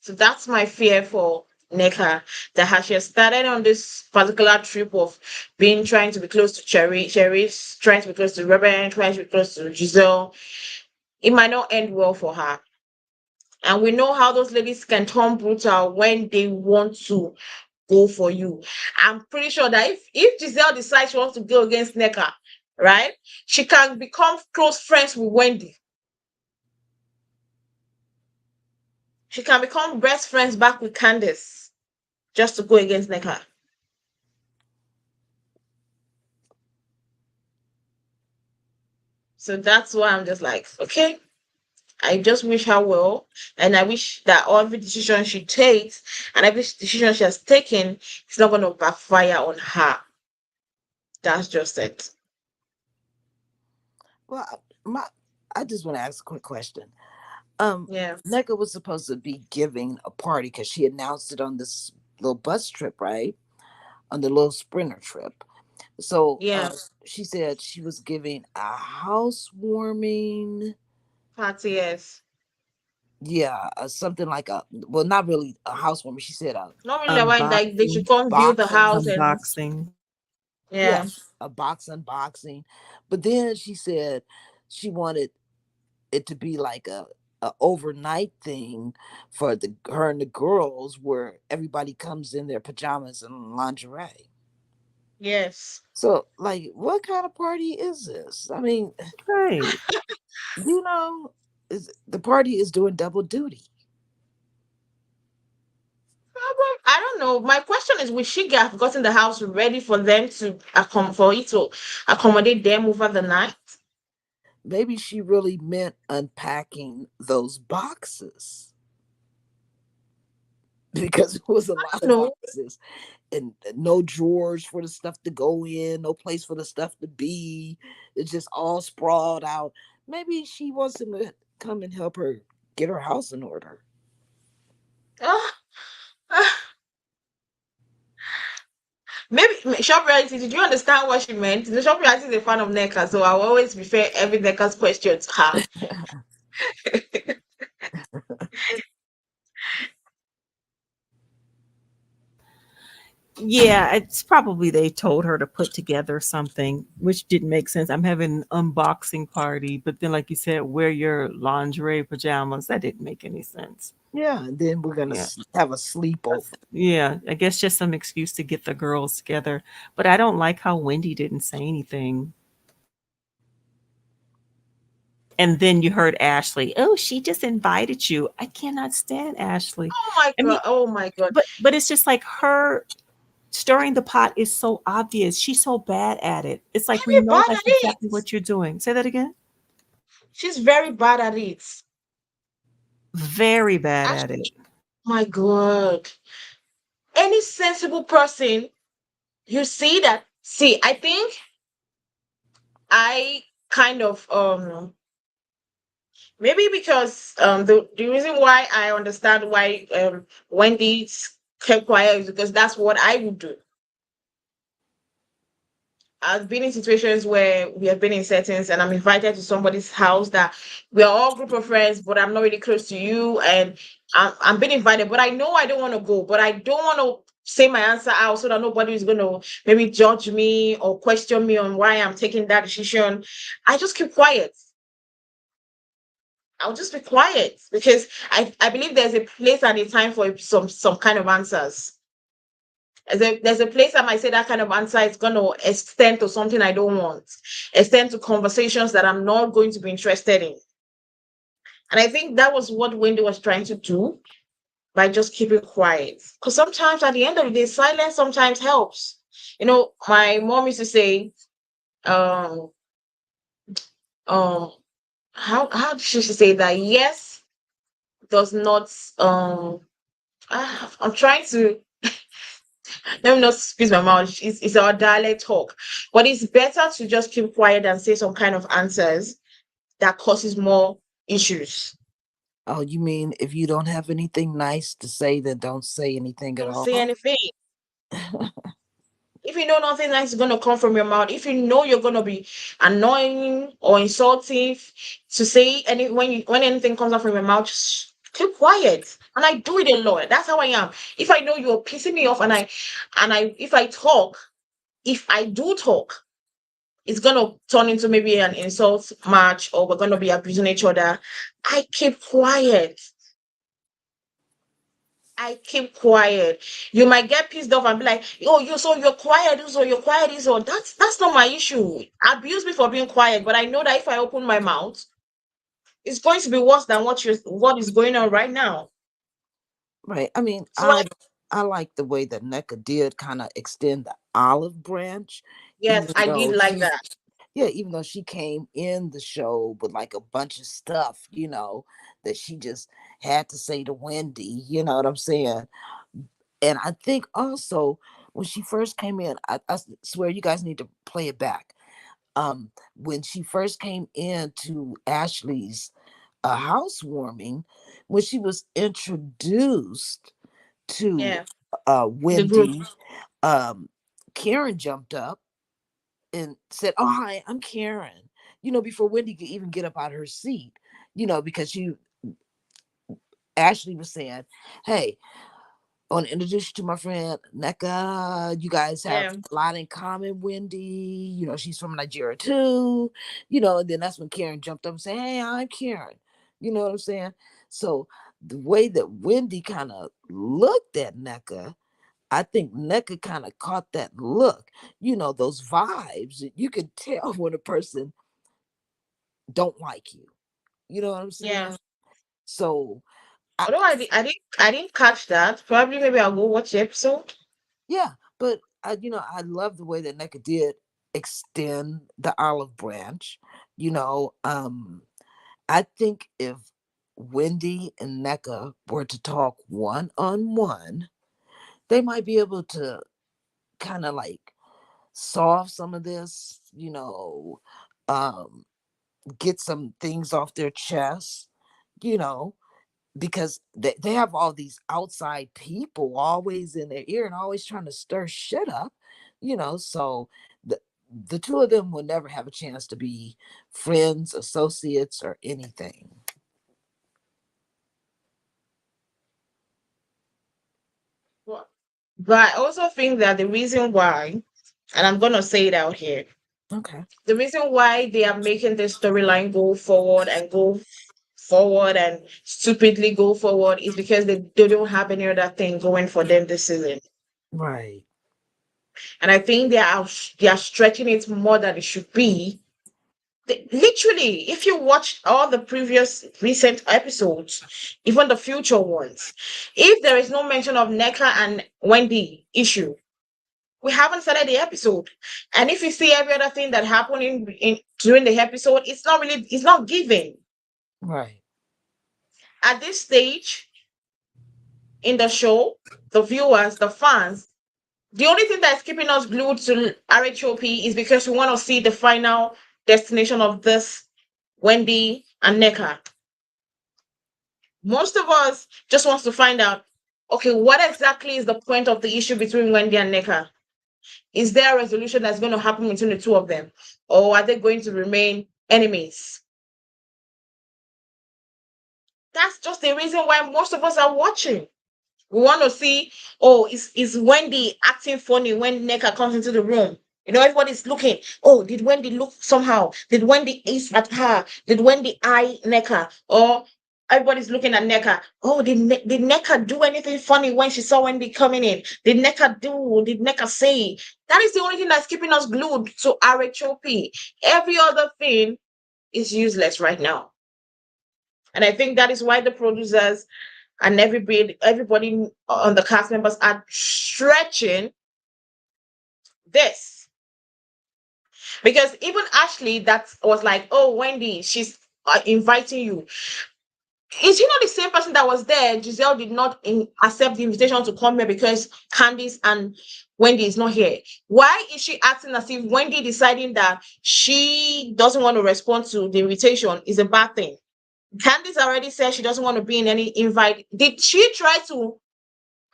So that's my fear for Neka, that she has started on this particular trip of trying to be close to Cherry's trying to be close to Robyn, trying to be close to Gizelle. It might not end well for her. And we know how those ladies can turn brutal when they want to go for you. I'm pretty sure that if Gizelle decides she wants to go against Neka, right, she can become close friends with Wendy. She can become best friends back with Candace just to go against Neka. So that's why I'm just like, okay, I just wish her well. And I wish that every decision she takes and every decision she has taken is not going to backfire on her. That's just it. Well, my I just want to ask a quick question. Um, Yeah. Neka was supposed to be giving a party because she announced it on this little bus trip, right? On the little sprinter trip. So Yeah. she said she was giving a housewarming, Party, yes. yeah, something like a, well, not really a housewarming. She said a Not really like they should Unboxing, come view the box house and unboxing. yeah, yeah. a box unboxing. But then she said she wanted it to be like a overnight thing for the her and the girls where everybody comes in their pajamas and lingerie. Yes. So like what kind of party is this? I mean, Right. you know, is the party is doing double duty. I don't know. My question is, will she have gotten the house ready for them to for it to accommodate them over the night? Maybe she really meant unpacking those boxes because it was a lot of No. boxes and no drawers for the stuff to go in, no place for the stuff to be. It's just all sprawled out. Maybe she wants him to come and help her get her house in order. Ah, ah. Maybe shop reality. Did you understand what she meant? The shop reality is a fan of NECA, so I will always refer every NECA's question to her. Yeah, it's probably they told her to put together something, which didn't make sense. I'm having an unboxing party, but then, like you said, wear your lingerie pajamas. That didn't make any sense. Yeah, and then we're gonna Yeah. have a sleepover. Yeah, I guess just some excuse to get the girls together. But I don't like how Wendy didn't say anything. And then you heard Ashley, oh, she just invited you. I cannot stand Ashley. Oh my I mean, god! Oh my god! but it's just like her stirring the pot is so obvious. She's so bad at it. It's like we Very know bad that's at it. exactly what you're doing. Say that again. She's very bad at it. Very bad at it. Actually, my god! Any sensible person, you see that? See, I think I kind of maybe because the reason why I understand why Wendy kept quiet is because that's what I would do. I've been in situations where we have been in settings and I'm invited to somebody's house that we are all group of friends, but I'm not really close to you, and I'm being invited, but I know I don't want to go, but I don't want to say my answer out so that nobody is going to maybe judge me or question me on why I'm taking that decision. I just keep quiet. I'll just be quiet because I believe there's a place and a time for some kind of answers. There's a place I might say that kind of answer is going to extend to something I don't want, extend to conversations that I'm not going to be interested in. And I think that was what Wendy was trying to do by just keeping quiet. Because sometimes at the end of the day, silence sometimes helps. My mom used to say, um, um, how did she say that? Yes does not I'm trying to let me not squeeze my mouth. It's our dialect talk. But it's better to just keep quiet and say some kind of answers that causes more issues. Oh, you mean if you don't have anything nice to say, then don't say anything at Don't say all? anything. If you know nothing nice is gonna come from your mouth, if you know you're gonna be annoying or insulting to say when anything comes out from your mouth, just keep quiet. And I do it a lot. That's how I am. If I know you're pissing me off and I if I talk, if I do talk, it's gonna turn into maybe an insult match or we're gonna be abusing each other. I keep quiet. I keep quiet. You might get pissed off and be like, "Oh, you're quiet, so you're quiet, so that's not my issue. Abuse me for being quiet, but I know that if I open my mouth, it's going to be worse than what is going on right now." Right. I mean, So I like the way that NECA did kind of extend the olive branch, yes, even I did though like she, that. yeah, even though she came in the show with like a bunch of stuff, that she just had to say to Wendy, you know what I'm saying? And I think also when she first came in, I swear you guys need to play it back. When she first came into Ashley's housewarming, when she was introduced to Yeah. The group. Wendy, um, Karen jumped up and said, "Oh, hi, I'm Karen." Before Wendy could even get up out of her seat, because Ashley was saying, "Hey, I want to introduce you to my friend Neka. You guys have Yeah. a lot in common, Wendy. She's from Nigeria too. And then that's when Karen jumped up and said, Hey, I'm Karen. You know what I'm saying? So the way that Wendy kind of looked at Neka, I think Neka kind of caught that look, those vibes. You can tell when a person don't like you. You know what I'm Yeah. saying? So I, Although I didn't catch that. Probably maybe I'll go watch the episode. Yeah, but I love the way that NECA did extend the olive branch. You know, I think if Wendy and NECA were to talk one on one, they might be able to kind of like solve some of this, get some things off their chest, you know, because they have all these outside people always in their ear and always trying to stir shit up, so the two of them will never have a chance to be friends, associates, or anything. But but I also think that the reason why, and I'm gonna say it out here, Okay. the reason why they are making this storyline go forward and go forward and stupidly go forward is because they don't have any other thing going for them this season. Right. And I think they are stretching it more than it should be. Literally, if you watch all the previous recent episodes, even the future ones, if there is no mention of Neka and Wendy issue, we haven't started the episode. And if you see every other thing that happened in during the episode, it's not given. Right. At this stage in the show, the viewers, the fans, the only thing that's keeping us glued to RHOP is because we want to see the final destination of this Wendy and Neka. Most of us just wants to find out, okay, what exactly is the point of the issue between Wendy and Neka? Is there a resolution that's going to happen between the two of them? Or are they going to remain enemies? That's just the reason why most of us are watching. We want to see, oh, is Wendy acting funny when Neka comes into the room? Everybody's looking. Oh, did Wendy look somehow? Did Wendy ace at her? Did Wendy eye Neka? Or everybody's looking at Neka. Oh, did Neka do anything funny when she saw Wendy coming in? Did Neka say? That is the only thing that's keeping us glued to RHOP. Every other thing is useless right now. And I think that is why the producers and everybody on the cast members are stretching this, because even Ashley, that was like, oh, Wendy, she's inviting you. Is he not the same person that was there? Gizelle did not accept the invitation to come here because Candice and Wendy is not here. Why is she acting as if Wendy deciding that she doesn't want to respond to the invitation is a bad thing? Candice already said she doesn't want to be in any invite. Did she try to,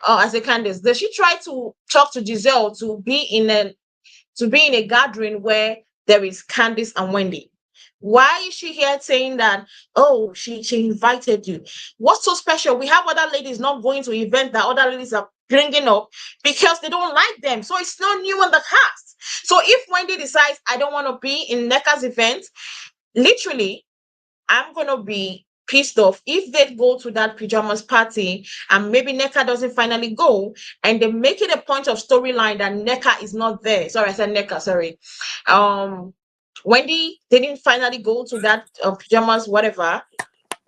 as a Candice, did she try to talk to Gizelle to be in a gathering where there is Candice and Wendy? Why is she here saying that, oh, she invited you? What's so special? We have other ladies not going to events that other ladies are bringing up because they don't like them. So it's not new in the cast. So if Wendy decides, I don't want to be in Neka's event, literally, I'm gonna be pissed off if they go to that pajamas party and maybe Neka doesn't finally go, and they make it a point of storyline that Neka is not there. Sorry, I said Neka. Sorry. Um, Wendy didn't finally go to that pajamas, whatever.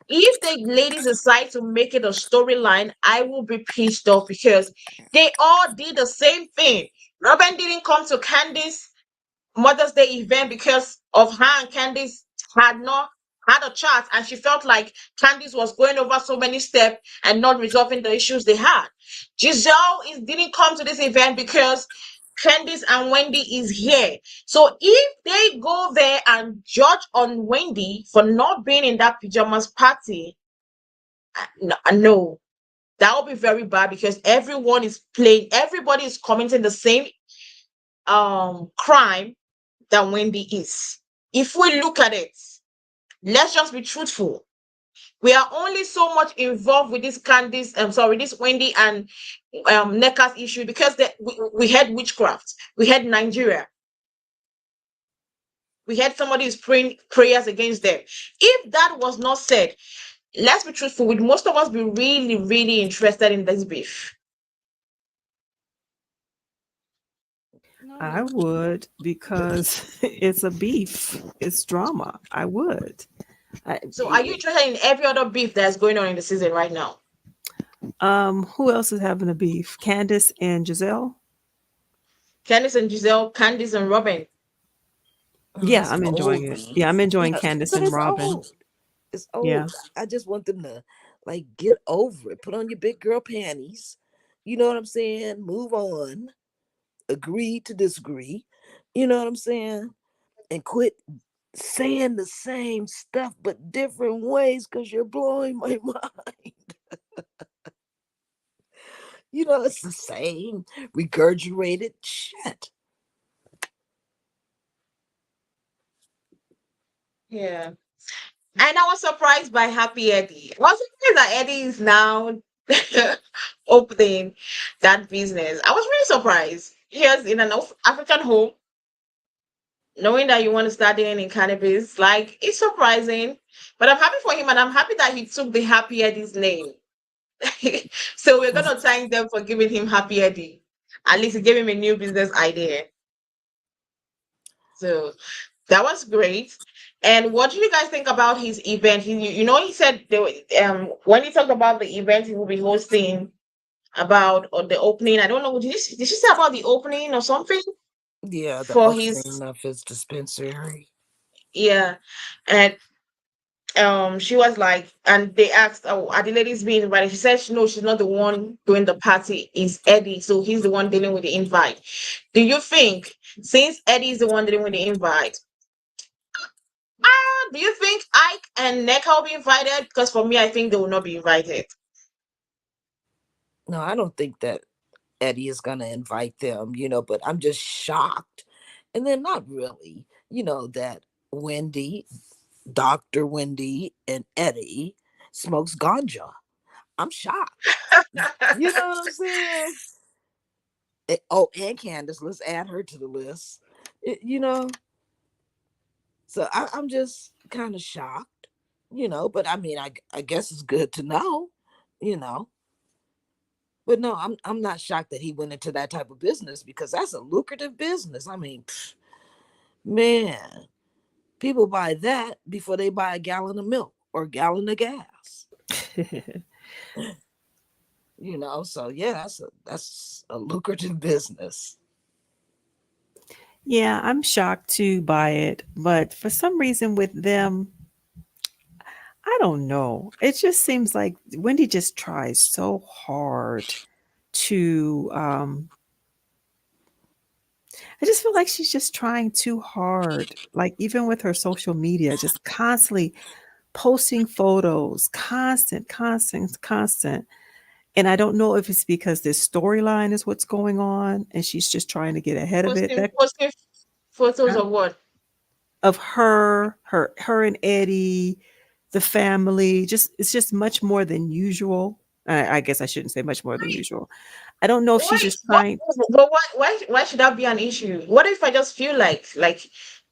If the ladies decide to make it a storyline, I will be pissed off because they all did the same thing. Robyn didn't come to Candice Mother's Day event because of her and Candice had not had a chat, and she felt like Candice was going over so many steps and not resolving the issues they had. Gizelle didn't come to this event because Candice and Wendy is here. So if they go there and judge on Wendy for not being in that pajamas party, no, that will be very bad because everybody is committing the same crime that Wendy is. If we look at it, let's just be truthful. We are only so much involved with this this Wendy and Neka's issue because we had witchcraft, we had Nigeria, we had somebody who's praying prayers against them. If that was not said, let's be truthful, would most of us be really, really interested in this beef? I would because it's a beef. It's drama. I would. I, So are you interested in every other beef that's going on in the season right now? who else is having a beef? Candace and Giselle? Candice and Gizelle, Candice and Robyn. Oh, Yeah, that's I'm enjoying old it. Yeah, beef. I'm enjoying Yeah, Candace but and it's Robin. old. It's Yeah. old. I just want them to like get over it. Put on your big girl panties. You know what I'm saying? Move on. Agree to disagree. You know what I'm saying? And quit saying the same stuff but different ways because you're blowing my mind. You know, it's the same regurgitated shit. Yeah. And I was surprised by Happy Eddie. I was surprised that Eddie is now opening that business. I was really surprised. Here's in an African home, knowing that you want to start dealing in cannabis, like it's surprising. But I'm happy for him and I'm happy that he took the Happy Eddie's name. So we're gonna thank them for giving him Happy Eddie. At least it gave him a new business idea. So that was great. And what do you guys think about his event? He said when he talked about the event he will be hosting about or the opening. I don't know. Did she say about the opening or something Yeah, the for his opening of his dispensary. yeah? And she was like, and they asked, "Oh, are the ladies being invited?" She said, "No, she's not the one doing the party. It's Eddie, so he's the one dealing with the invite." Do you think since Eddie is the one dealing with the invite? Do you think Ike and Neka will be invited? Because for me, I think they will not be invited. No, I don't think that Eddie is going to invite them, but I'm just shocked. And then not really, that Wendy, Dr. Wendy, and Eddie smokes ganja. I'm shocked. You know what I'm saying? Oh, and Candace, let's add her to the list. So I'm just kind of shocked, but I mean, I guess it's good to know, you know. But no, I'm not shocked that he went into that type of business because that's a lucrative business. I mean, man, people buy that before they buy a gallon of milk or a gallon of gas. So yeah, that's a lucrative business. Yeah, I'm shocked too by it, but for some reason with them, I don't know. It just seems like Wendy just tries so hard to I just feel like she's just trying too hard. Like even with her social media, just constantly posting photos, constant. And I don't know if it's because this storyline is what's going on and she's just trying to get ahead of it. Posting photos Huh? of what? Of her and Eddie, the family, just it's just much more than usual. I guess I shouldn't say much more than usual. I don't know if she's Why? just What? trying. But why should that be an issue? What if I just feel like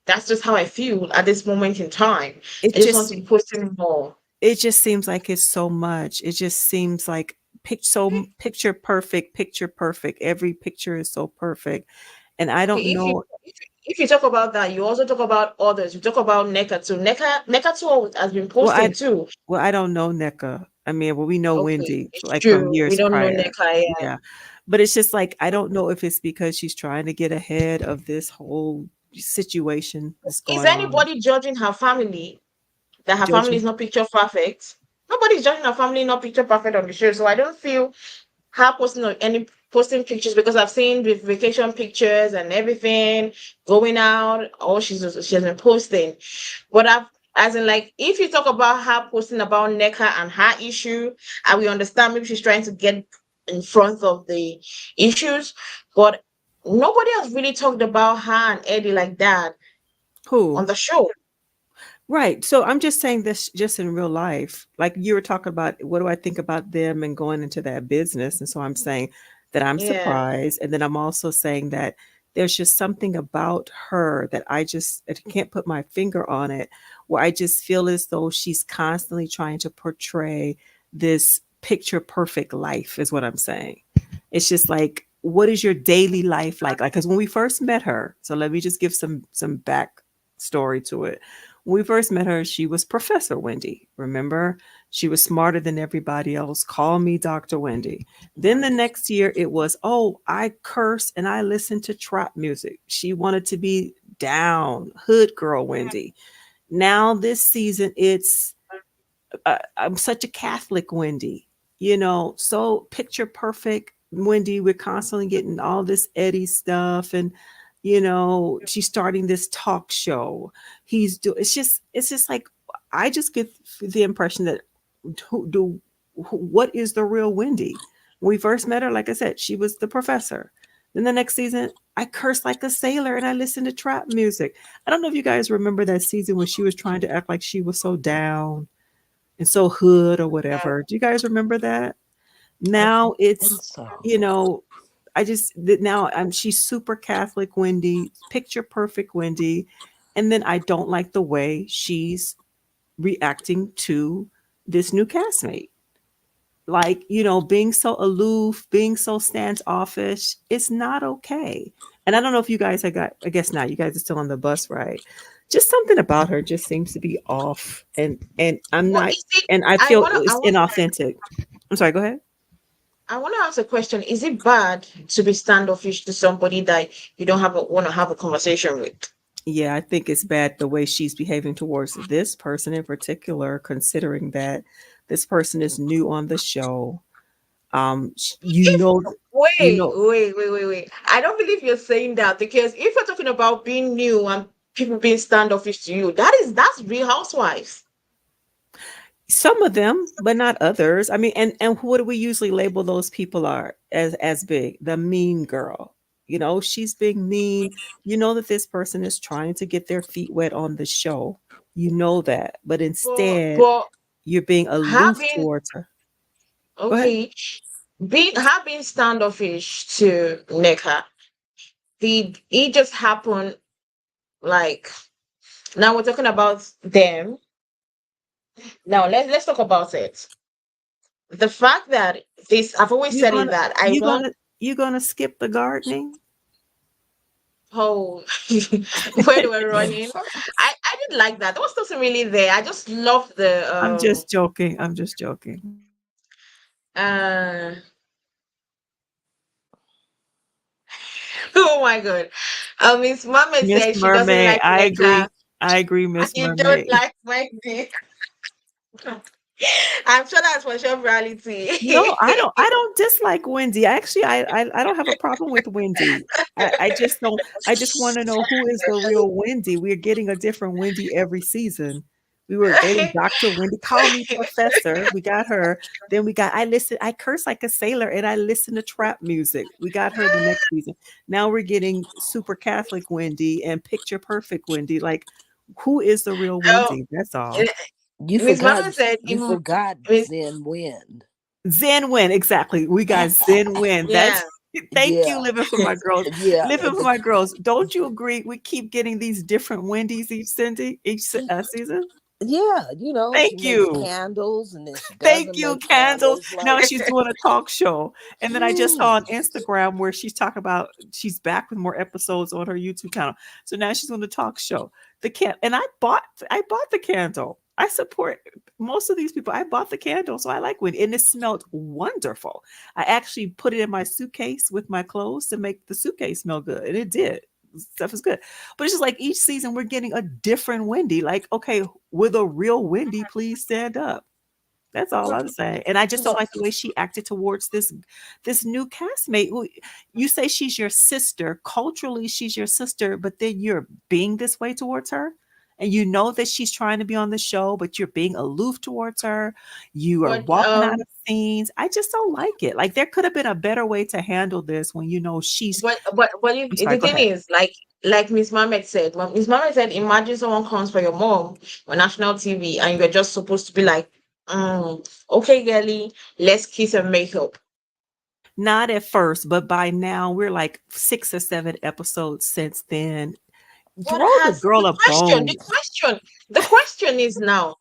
that's just how I feel at this moment in time? I It just want just to be posting more. it just seems like it's so much. It just seems like picture perfect. Every picture is so perfect, and I Okay, don't know. if you talk about that, you also talk about others. You talk about NECA too. NECA too has been Well, posting too. I don't know NECA. I mean, well, we know Okay, Wendy it's like from true. We years don't know prior. NECA. Yeah. Yeah, but it's just like I don't know if it's because she's trying to get ahead of this whole situation that's Is going on. anybody judging her family that her family Judging. is not picture perfect? Nobody's judging her family not picture perfect on the show. So I don't feel her posting on any posting pictures because I've seen with vacation pictures and everything going out. All she has been posting, but I've as in like if you talk about her posting about Neka and her issue, I will understand maybe she's trying to get in front of the issues, but nobody has really talked about her and Eddie like that on Who? the show. Right. So I'm just saying this just in real life. Like you were talking about what do I think about them and going into that business. And so I'm saying that I'm Yeah. surprised. And then I'm also saying that there's just something about her that I can't put my finger on it, where I just feel as though she's constantly trying to portray this picture perfect life, is what I'm saying. It's just like, what is your daily life like? Like, because when we first met her, so let me just give some back story to it. When we first met her, she was Professor Wendy. Remember? She was smarter than everybody else. Call me Dr. Wendy. Then the next year it was, oh, I curse and I listen to trap music. She wanted to be down, hood girl Wendy. Now this season it's I'm such a Catholic Wendy, so picture perfect Wendy. We're constantly getting all this Eddie stuff, and she's starting this talk show. It's just like I just get the impression that what is the real Wendy? When we first met her, like I said, she was the professor. Then the next season, I cursed like a sailor and I listened to trap music. I don't know if you guys remember that season when she was trying to act like she was so down and so hood or whatever. Do you guys remember that? I Now think it's, so. you know, now I'm she's super Catholic Wendy, picture perfect Wendy, and then I don't like the way she's reacting to this new castmate. Like, being so aloof, being so standoffish, it's not okay. And I don't know if you guys have got, I guess not, you guys are still on the bus, right? Just something about her just seems to be off, and I'm Well, not, is it? and I I feel wanna, I it's want, inauthentic. I'm sorry, go ahead. I want to ask a question. Is it bad to be standoffish to somebody that you don't want to have a conversation with? Yeah, I think it's bad the way she's behaving towards this person in particular, considering that this person is new on the show. You If know, you know, wait. I don't believe you're saying that because if you're talking about being new and people being standoffish to you, that's Real Housewives. some of them, but not others. I mean, and what do we usually label those people are as big? The mean girl. She's being mean. You know that this person is trying to get their feet wet on the show. You know that, but instead But you're being aloof having towards her. Go ahead. okay, being standoffish to Neka, it just happened like now we're talking about them. Now let's talk about it. The fact that this I've always You said it gonna that I you want gonna you gonna skip the gardening? oh when they were running. I didn't like that. There was nothing really there. I just loved the I'm just joking. I'm just joking. uh oh my god. Miss Mama Miss said she doesn't Mermaid, like I Neka agree. I agree, and Miss you don't Mermaid. like Wendy. I'm sure that's for sure reality. No, I don't dislike Wendy. Actually, I don't have a problem with Wendy. I just don't I just want to know who is the real Wendy. We're getting a different Wendy every season. We were getting Dr. Wendy. Call me professor. We got her. Then I curse like a sailor and I listen to trap music. We got her the next season. Now we're getting super Catholic Wendy and picture perfect Wendy. Like, who is the real Oh, Wendy? That's all. You Miss forgot Mama said, you forgot Miss, Zen Wind. Zen win, exactly. We got Zen win. yeah. That's thank you, Yeah. living for my girls. Yeah. Living for my girls. Don't you agree? We keep getting these different Wendy's season. Yeah, she Thank makes you. candles and then she Thank doesn't you, make Candles. candles. Now Like, she's doing a talk show. And then I just saw on hmm. Instagram where she's talking about she's back with more episodes on her YouTube channel. So now she's on the talk show. And I bought the candle. I support most of these people. I bought the candle, so I like Wendy. And it smelled wonderful. I actually put it in my suitcase with my clothes to make the suitcase smell good. And it did. Stuff is good. But it's just like each season we're getting a different Wendy. Like, okay, will the real Wendy please stand up? That's all but I'm saying. And I just don't but like the way she acted towards this new castmate. You say she's your sister. Culturally, she's your sister, but then you're being this way towards her. And you know that she's trying to be on the show, but you're being aloof towards her. You are but walking out of scenes. I just don't like it. Like there could have been a better way to handle this when you know she's but I'm if, sorry, the go thing ahead. is, like Miss Mohammed said, Miss Mohammed said, imagine someone comes for your mom on national TV and you're just supposed to be like, okay, girlie, let's kiss and make up. Not at first, but by now we're like 6 or 7 episodes since then. What Throw the has girl a bone. the question is now,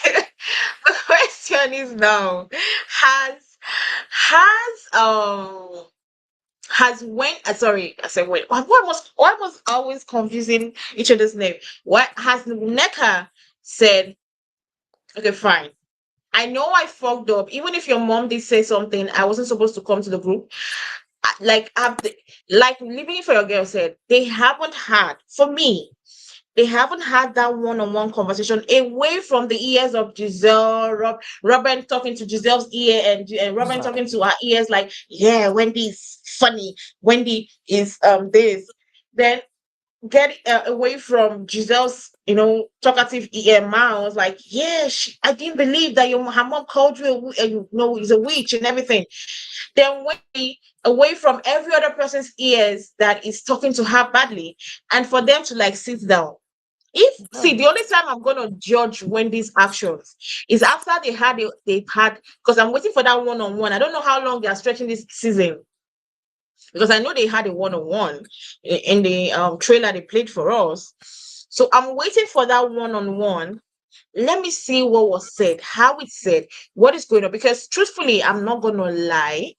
the question is now, has has has when sorry, I said when. Why was always confusing each other's name? What has Neka said? Okay, fine. I know I fucked up. Even if your mom did say something, I wasn't supposed to come to the group. Like like living for your girl said, they haven't had for me. They haven't had that one-on-one conversation away from the ears of Giselle, Robyn talking to Giselle's ear, and Robyn Right. talking to her ears like, yeah, Wendy is funny. Wendy is this. Then get away from Giselle's, talkative ear mouth. Like, yeah, I didn't believe that her mom called you, is a witch and everything. Then Wendy away from every other person's ears that is talking to her badly, and for them to like sit down. If see, Right. the only time I'm gonna judge Wendy's actions is after they've had, because I'm waiting for that one-on-one. I don't know how long they are stretching this season, because I know they had a one-on-one in the trailer they played for us. So I'm waiting for that one-on-one. Let me see what was said, how it's said, what is going on. Because truthfully, I'm not gonna lie.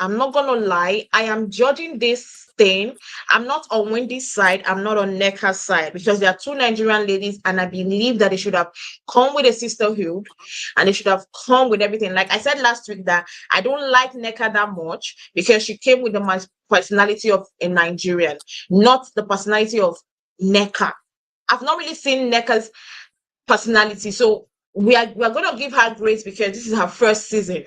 I'm not gonna lie. I am judging this thing. I'm not on Wendy's side. I'm not on Neka's side, because there are two Nigerian ladies, and I believe that they should have come with a sisterhood, and they should have come with everything. Like I said last week, that I don't like Neka that much because she came with the personality of a Nigerian, not the personality of Neka. I've not really seen Neka's personality, so we are gonna give her grace because this is her first season.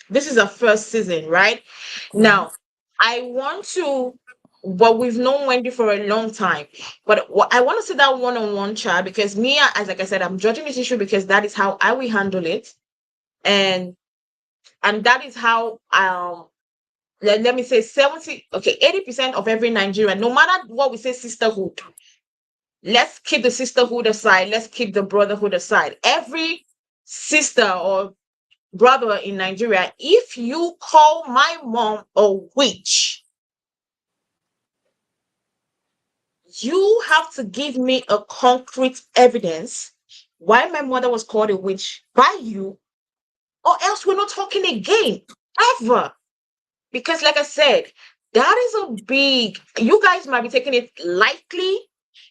This is a first season, right? Mhm. Now, I want to, but we've known Wendy for a long time. But I want to see that one-on-one chat, because me, as like I said, I'm judging this issue because that is how I will handle it, and that is how let me say 70, okay, 80% of every Nigerian, no matter what we say, sisterhood. Let's keep the sisterhood aside. Let's keep the brotherhood aside. Every sister or brother in Nigeria, if you call my mom a witch, you have to give me a concrete evidence why my mother was called a witch by you, or else we're not talking again, ever. Because, like I said, that is a big, you guys might be taking it lightly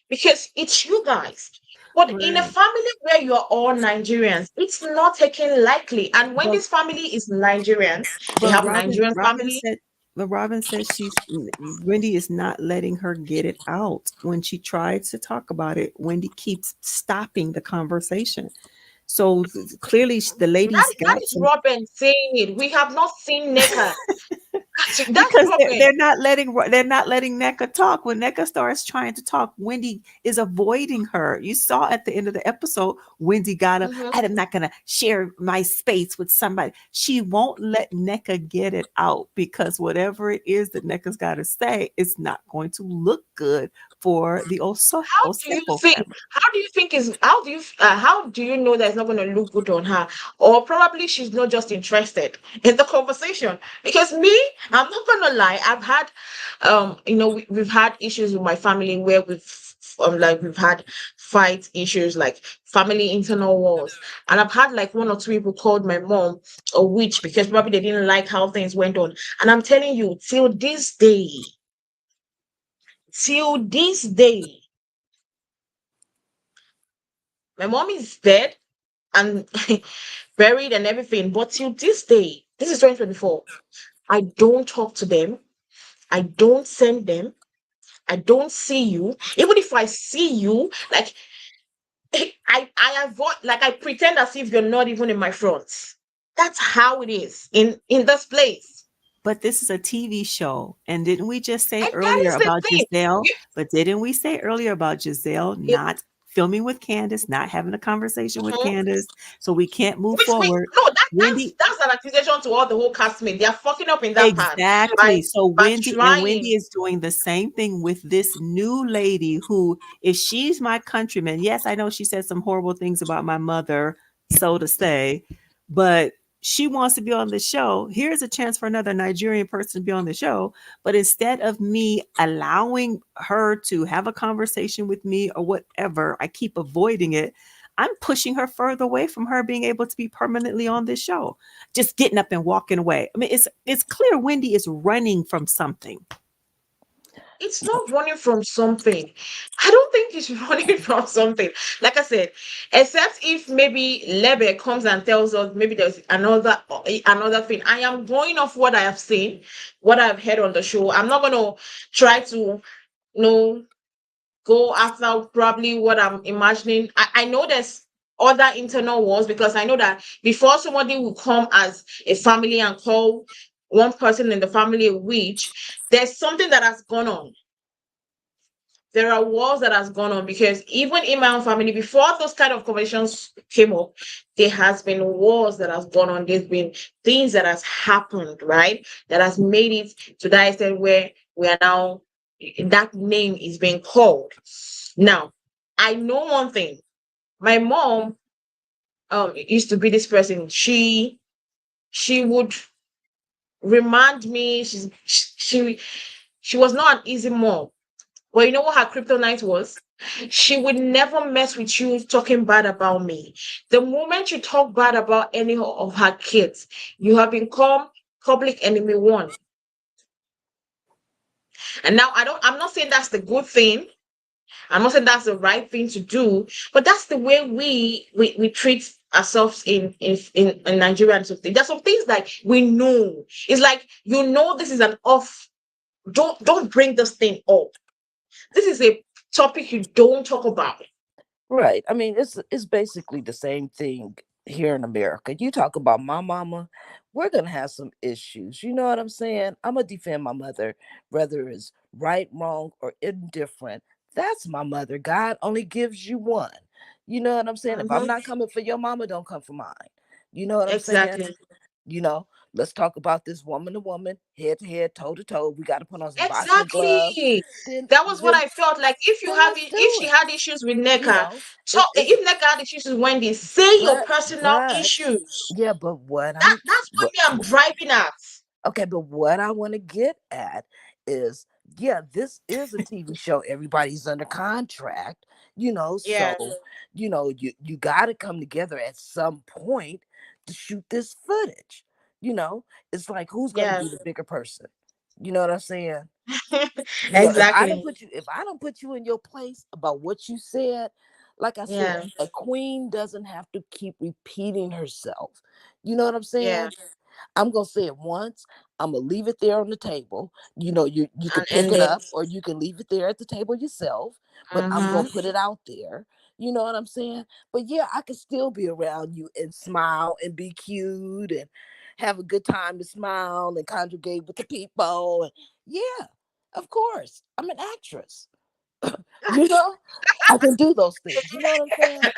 because it's you guys. But in a Right. family where you're all Nigerians, it's not taken lightly. And when But this family is Nigerian, they but have Robin Nigerian Robin family. said but Robin said Wendy is not letting her get it out. When she tried to talk about it, Wendy keeps stopping the conversation. So clearly the ladies That got is some. Robyn saying it. We have not seen Neka. That's Because Robyn. they're not letting NECA talk. When NECA starts trying to talk, Wendy is avoiding her. You saw at the end of the episode, Wendy got up. Mhm. I'm not gonna share my space with somebody. She won't let NECA get it out because whatever it is that NECA's got to say, it's not going to look good for the How do you Osefo think? family. How do you know that it's not going to look good on her? Or probably she's not just interested in the conversation. Because me, I'm not gonna lie. I've had, we've had issues with my family where we've had fight issues, like family internal wars, and I've had like one or two people called my mom a witch because probably they didn't like how things went on. And I'm telling you, till this day, my mom is dead and buried and everything. But till this day, this is 2024, I don't talk to them. I don't send them. I don't see you. Even if I see you, like I avoid, like, I pretend as if you're not even in my front. That's how it is in this place. But this is a TV show. And didn't we just say And that earlier is the about thing. Giselle? You, But didn't we say earlier about Giselle you, not filming with Candace, not having a conversation with mhm. Candace? So we can't move Which we forward. no, Wendy, that's an accusation to all the whole castmate. They are fucking up in that part by exactly. So Wendy trying. is doing the same thing with this new lady who, if she's my countryman, yes, I know she said some horrible things about my mother, so to say, but she wants to be on the show. Here's a chance for another Nigerian person to be on the show. But instead of me allowing her to have a conversation with me or whatever, I keep avoiding it. I'm pushing her further away from her being able to be permanently on this show, just getting up and walking away. I mean, it's clear Wendy is running from something. It's not running from something. I don't think it's running from something. Like I said, except if maybe Lebe comes and tells us maybe there's another thing. I am going off what I have seen, what I've heard on the show. I'm not gonna try to, know, go after probably what I'm imagining. I know there's other internal wars, because I know that before somebody will come as a family and call one person in the family a witch, there's something that has gone on. There are wars that has gone on, because even in my own family, before those kind of conversations came up, there has been wars that has gone on. There's been things that has happened, right? That has made it to that extent where we are now, that name is being called. Now, I know one thing. My mom used to be this person. She would remind me, she was not an easy mom. But you know what her kryptonite was? She would never mess with you talking bad about me. The moment you talk bad about any of her kids, you have become public enemy one. And now I'm not saying that's the good thing. I'm not saying that's the right thing to do, but that's the way we treat ourselves in Nigeria and something. There's some things that we know. It's like, this is an off. Don't bring this thing up. This is a topic you don't talk about. Right. I mean, it's basically the same thing here in America. You talk about my mama, we're gonna have some issues. You know what I'm saying? I'm gonna defend my mother, whether it's right, wrong, or indifferent. That's my mother. God only gives you one. You know what I'm saying? If I'm Mhm. not coming for your mama, don't come for mine. You know what I'm saying? Exactly. You know, let's talk about this woman to woman, head to head, toe to toe. We got to put on some boxing gloves. Exactly. Then, That was what then, I felt like. then let's If do she it. had issues with You Neka, know, so it's if Neka had issues with Wendy, say your personal but issues. yeah, but what That's what me I'm driving at. okay, but what I want to get at is, yeah, this is a TV show. Everybody's under contract, Yeah, so you got to come together at some point to shoot this footage. You know, it's like, who's going to yeah. be the bigger person? You know what I'm saying? Exactly. If I don't put you in your place about what you said, like I said, Yeah, a queen doesn't have to keep repeating herself. You know what I'm yeah. saying? I'm gonna say it once. I'm gonna leave it there on the table. You can And pick end it it. up or you can leave it there at the table yourself. But I'm gonna Mm-hmm. put it out there. You know what I'm saying? But yeah, I can still be around you and smile and be cute and have a good time to smile and congregate with the people. And yeah, of course, I'm an actress. You know, I can do those things. You know what I'm saying?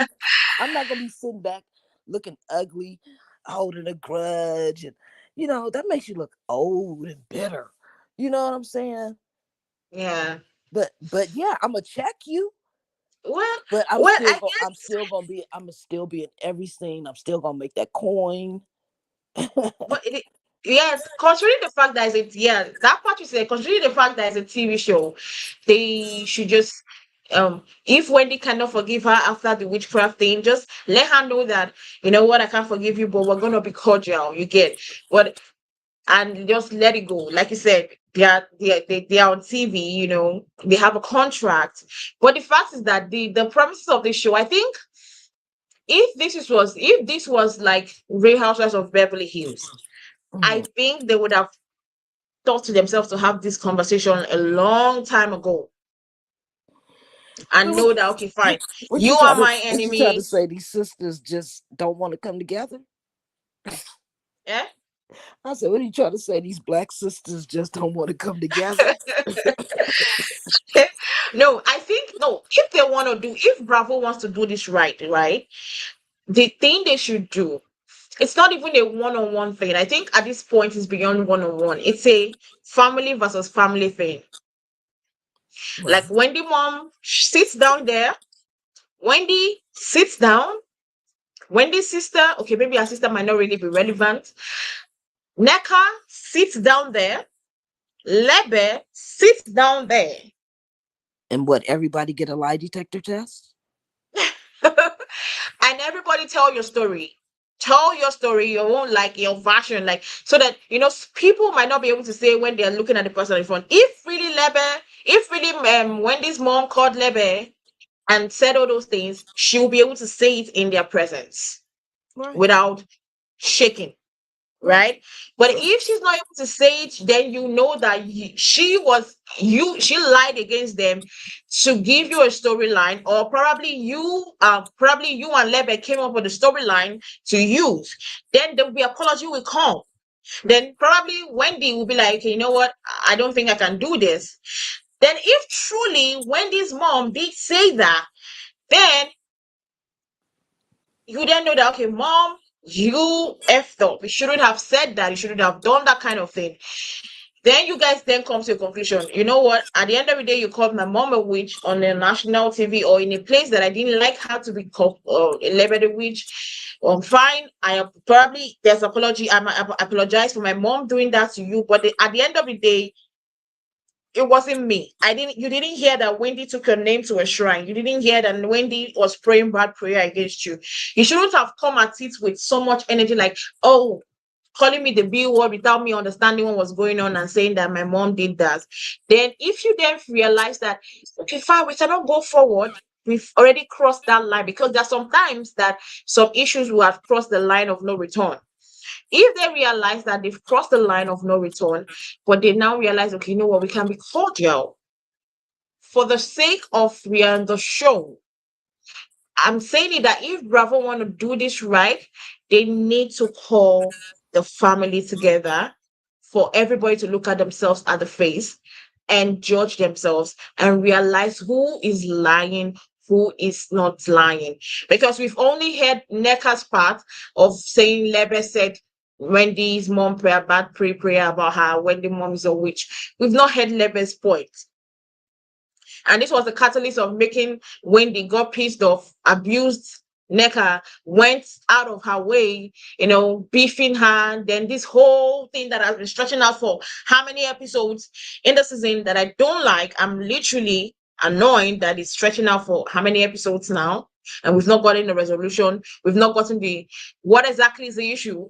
I'm not gonna be sitting back looking ugly, holding a grudge, and that makes you look old and bitter. You know what I'm saying? Yeah. But yeah, I'm gonna check you, Well, but I guess. I'm gonna still be in every scene. I'm still gonna make that coin. But yes, considering the fact that that part you said, considering the fact that it's a TV show, they should just, if Wendy cannot forgive her after the witchcraft thing, just let her know that, you know what, I can't forgive you, but we're gonna be cordial. You get what? And just let it go. Like you said, they are on TV. They have a contract. But the fact is that the premises of the show, I think, if this was like Real Housewives of Beverly Hills, I Mhm. think they would have thought to themselves to have this conversation a long time ago. and know that okay, fine, What you you are trying to my what you trying to enemy. say? These sisters just don't want to come together? Yeah. I said, what are you trying to say? These black sisters just don't want to come together? No, I think no. If they want to do, if Bravo wants to do this right, right, the thing they should do, it's not even a one-on-one thing. I think at this point it's beyond one-on-one. It's a family versus family thing. Right. Like Wendy mom sits down there. Wendy sits down. Wendy's sister, okay, maybe her sister might not really be relevant. Neka sits down there. Lebe sits down there. And what? Everybody get a lie detector test? And everybody tell your story. Tell your story, your own, like your version, like so that people might not be able to say when they're looking at the person in front. If really Lebe, if really Wendy's mom called Lebe and said all those things, she will be able to say it in their presence Right. without shaking. Right. Right, but if she's not able to say it, then you know that she lied against them to give you a storyline, or probably you and Lebe came up with a storyline to use. Then there will be apology will come. Then probably Wendy will be like, okay, you know what, I don't think I can do this. Then if truly Wendy's mom did say that, then you then know that, okay, mom, you effed up. You shouldn't have said that. You shouldn't have done that kind of thing. Then you guys then come to a conclusion. You know what? At the end of the day, you called my mom a witch on a national TV or in a place that I didn't like her to be called labeled a witch. Fine. Probably there's apology. I apologize for my mom doing that to you. But at the end of the day, it wasn't me. You didn't hear that Wendy took your name to a shrine. You didn't hear that Wendy was praying bad prayer against you. You shouldn't have come at it with so much energy, like, oh, calling me the B word without me understanding what was going on and saying that my mom did that. Then if you then realize that, okay, fine, we cannot go forward. We've already crossed that line, because there are sometimes that some issues will have crossed the line of no return. If they realize that they've crossed the line of no return, but they now realize, okay, you know what, we can be cordial for the sake of we are on the show. I'm saying it that if Bravo want to do this right, they need to call the family together for everybody to look at themselves at the face and judge themselves and realize who is lying, who is not lying. Because we've only heard Neka's part of saying Lebe said Wendy's mom bad prayer about her, Wendy mom is a witch. We've not heard Lebe's point. And this was the catalyst of making Wendy got pissed off, abused Neka, went out of her way, beefing her. Then this whole thing that has been stretching out for how many episodes in the season that I don't like. I'm literally annoyed that it's stretching out for how many episodes now, and we've not gotten the resolution. We've not gotten what exactly is the issue.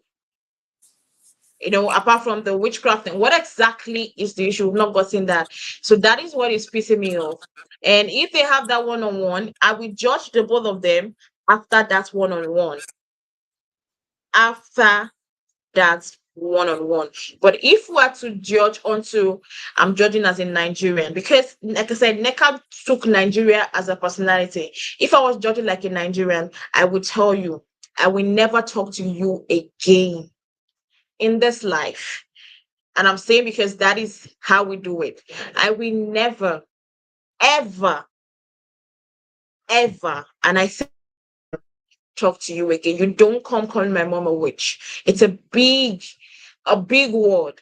Apart from the witchcraft thing, what exactly is the issue? We've not gotten that. So that is what is pissing me off. And if they have that one-on-one, I will judge the both of them after that one-on-one. After that one-on-one. But if we are to judge I'm judging as a Nigerian, because like I said, Neka took Nigeria as a personality. If I was judging like a Nigerian, I would tell you, I will never talk to you again in this life. And I'm saying because that is how we do it. I will never, ever, ever, and I say talk to you again. You don't come calling my mom a witch. It's a big word.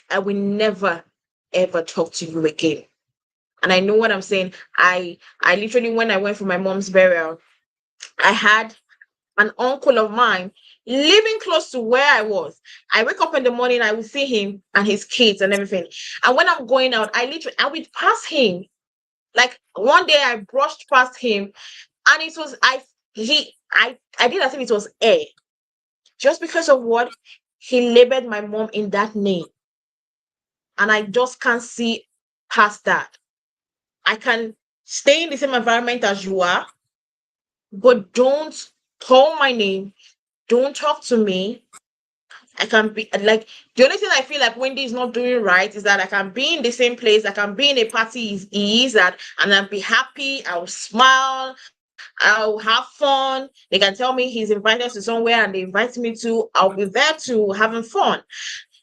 I will never, ever talk to you again. And I know what I'm saying. I literally, when I went for my mom's burial, I had an uncle of mine living close to where I was. I wake up in the morning, I will see him and his kids and everything. And when I'm going out, I would pass him. Like one day I brushed past him and it was I did as if it was air. Just because of what he labeled my mom in that name. And I just can't see past that. I can stay in the same environment as you are, but don't call my name, don't talk to me, I can be like, the only thing I feel like Wendy is not doing right is that I can be in the same place, I can be in a party he is at, and I'll be happy, I'll smile, I'll have fun. They can tell me he's invited to somewhere and they invite me to, I'll be there to having fun,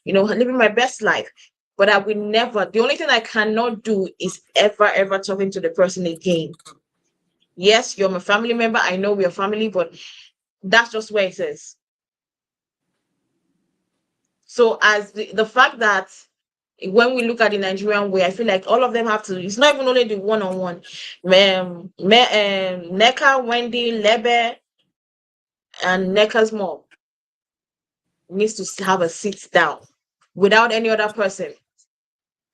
living my best life. But I will never, the only thing I cannot do is ever talking to the person again. Yes, you're my family member. I know we're family, but that's just where it is. So as the fact that when we look at the Nigerian way, I feel like all of them have to, it's not even only the one-on-one. Neka, Wendy, Lebe, and Neka's mom needs to have a sit down without any other person.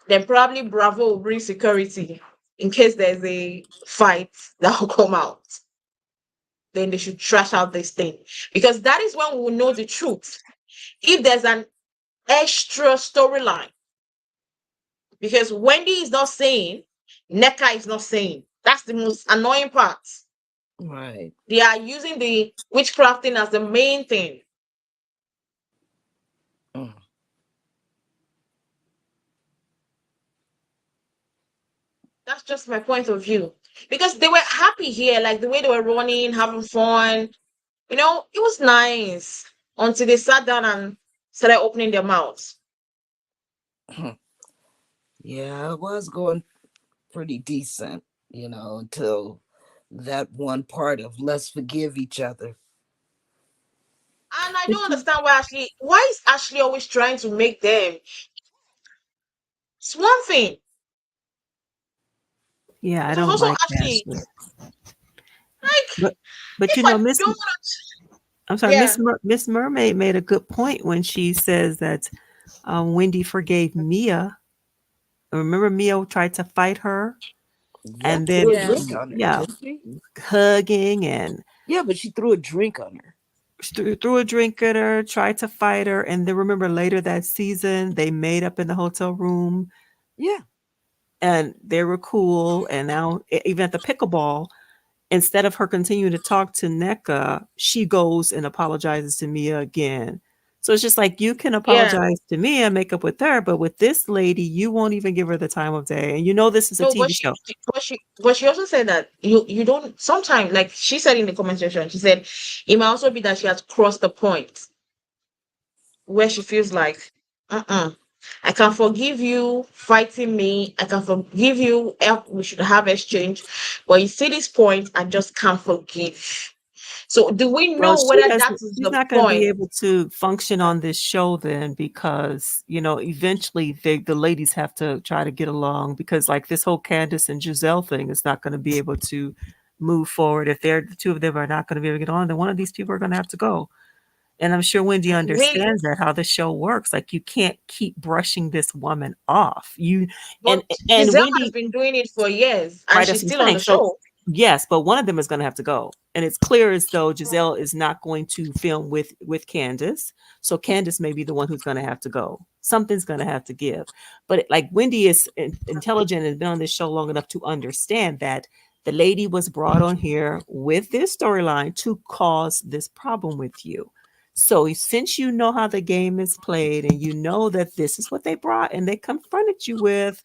Then probably Bravo will bring security in case there's a fight that will come out. Then they should trash out this thing. Because that is when we will know the truth. If there's an extra storyline, because Wendy is not saying, Neka is not saying. That's the most annoying part. Right. They are using the witchcrafting as the main thing. Mm. That's just my point of view. Because they were happy here, like the way they were running, having fun. It was nice until they sat down and started opening their mouths. Yeah, it was going pretty decent, until that one part of let's forgive each other. And I But don't you- understand why is Ashley always trying to make them? It's one thing. yeah, I It was don't also like Ashley, Ashley. like, But but if you I know, don't want I'm to, sorry, yeah, Miss Mermaid made a good point when she says that Wendy forgave Mia. Remember, Mia tried to fight her, Yeah, and threw then a yeah, drink on her, yeah, didn't she? hugging and Yeah, but she threw a drink on her. threw a drink at her, tried to fight her, and then remember later that season they made up in the hotel room Yeah. and they were cool. And now even at the pickleball, instead of her continuing to talk to NECA, she goes and apologizes to Mia again. So it's just like you can yeah. apologize to Mia and make up with her, but with this lady, you won't even give her the time of day. And this is a No, TV show. but she also said that you don't sometimes, like she said in the comment section, she said it might also be that she has crossed the point where she feels like, uh-uh, I can forgive you fighting me. I can forgive you. We should have exchange. But you see this point, I just can't forgive. So do we Well, know whether that is she's the not going to be point? able to function on this show then because, eventually the ladies have to try to get along because like this whole Candace and Giselle thing is not going to be able to move forward. If the two of them are not going to be able to get on, then one of these people are going to have to go. And I'm sure Wendy Really? understands that how the show works. Like you can't keep brushing this woman off. You But and Giselle has Wendy, been doing it for years and right? she's That's what still I'm on saying. the So show. yes, but one of them is going to have to go, and it's clear as though Giselle is not going to film with Candace. So Candace may be the one who's going to have to go. Something's going to have to give. But like Wendy is intelligent and has been on this show long enough to understand that the lady was brought on here with this storyline to cause this problem with you. So since you know how the game is played and you know that this is what they brought and they confronted you with,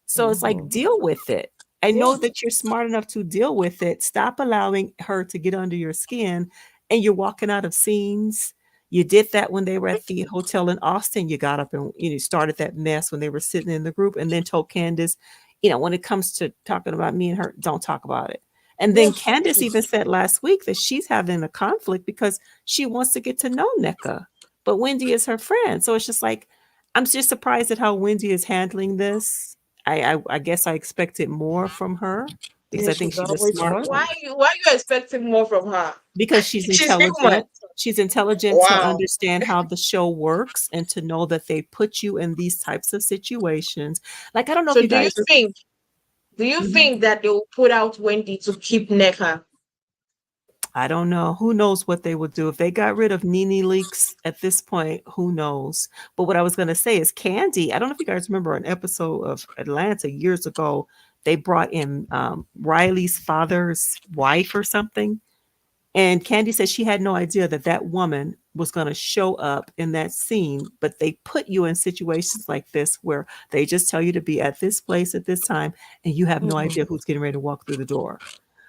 so it's like Mhm. deal with it. I Yeah. know that you're smart enough to deal with it. Stop allowing her to get under your skin and you're walking out of scenes. You did that when they were at the hotel in Austin. You got up and started that mess when they were sitting in the group and then told Candace, when it comes to talking about me and her, don't talk about it. And Yeah. then Candace even said last week that she's having a conflict because she wants to get to know NECA, but Wendy is her friend. So it's just like, I'm just surprised at how Wendy is handling this. I guess I expected more from her because Yeah, I think she's she's a always smart Why funny. you expecting more from her? because she's She's human. intelligent. She's intelligent to Wow. understand how the show works and to know that they put you in these types of situations. Like I don't know if So you guys are, do you Mhm. think that they will put out Wendy to keep Neka? I don't know. Who knows what they would do if they got rid of Nene Leaks at this point? Who knows? But what I was going to say is Candy. I don't know if you guys remember an episode of Atlanta years ago. They brought in Riley's father's wife or something, And Candy said she had no idea that that woman was going to show up in that scene, but they put you in situations like this where they just tell you to be at this place at this time, and you have no Mhm. idea who's getting ready to walk through the door.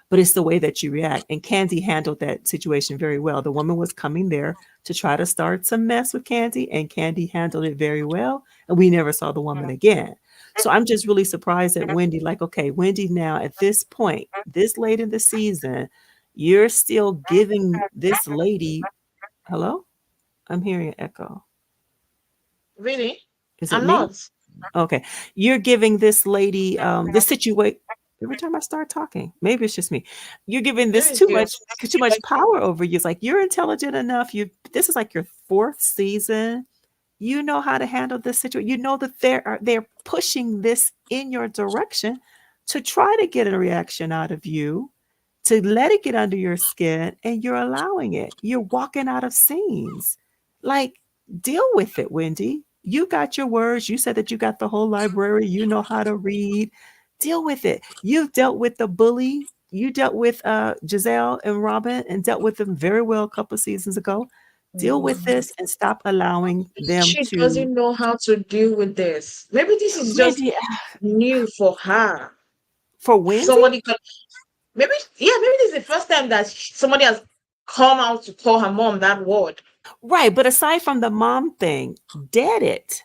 But it's the way that you react. And Candy handled that situation very well. The woman was coming there to try to start some mess with Candy, and Candy handled it very well. And we never saw the woman again. So I'm just really surprised at Wendy. Like, okay, Wendy, now at this point, this late in the season, you're still giving this lady, hello? I'm hearing an echo. Really? Is it I'm me? not. Okay. You're giving this lady this situation every time I start talking. Maybe it's just me. You're giving Maybe this it's you. too much power over you. It's like you're intelligent enough. You this is like your fourth season. You know how to handle this situation. You know that they're pushing this in your direction to try to get a reaction out of you, to let it get under your skin, and you're allowing it. You're walking out of scenes. Like, deal with it, Wendy. You got your words. You said that you got the whole library. You know how to read. Deal with it. You've dealt with the bully. You dealt with Gizelle and Robyn and dealt with them very well a couple of seasons ago. Deal with Mhm. this and stop allowing them She to. doesn't know how to deal with this. Maybe this is just Wendy, new for her. for Wendy? Somebody could, maybe, yeah, maybe this is the first time that somebody has come out to call her mom that word. Right, but aside from the mom thing, dead it.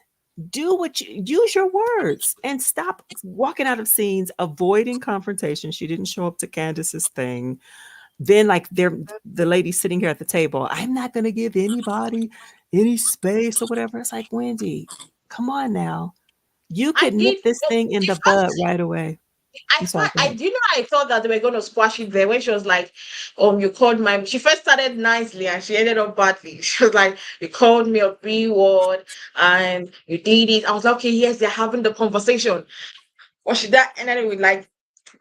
Do what you use your words and stop walking out of scenes, avoiding confrontation. She didn't show up to Candace's thing. Then, like, the lady sitting here at the table, I'm not going to give anybody any space or whatever. It's like, Wendy, come on now. You I could nip did. this No, thing in the the bud first right away. I I'm sorry, thought go I ahead. do you know I thought that they were gonna squash it there when she was like, you called my she first started nicely and she ended up badly. She was like, you called me a B word and you did it. I was like, okay, yes, they're having the conversation. Or she that and then it was like,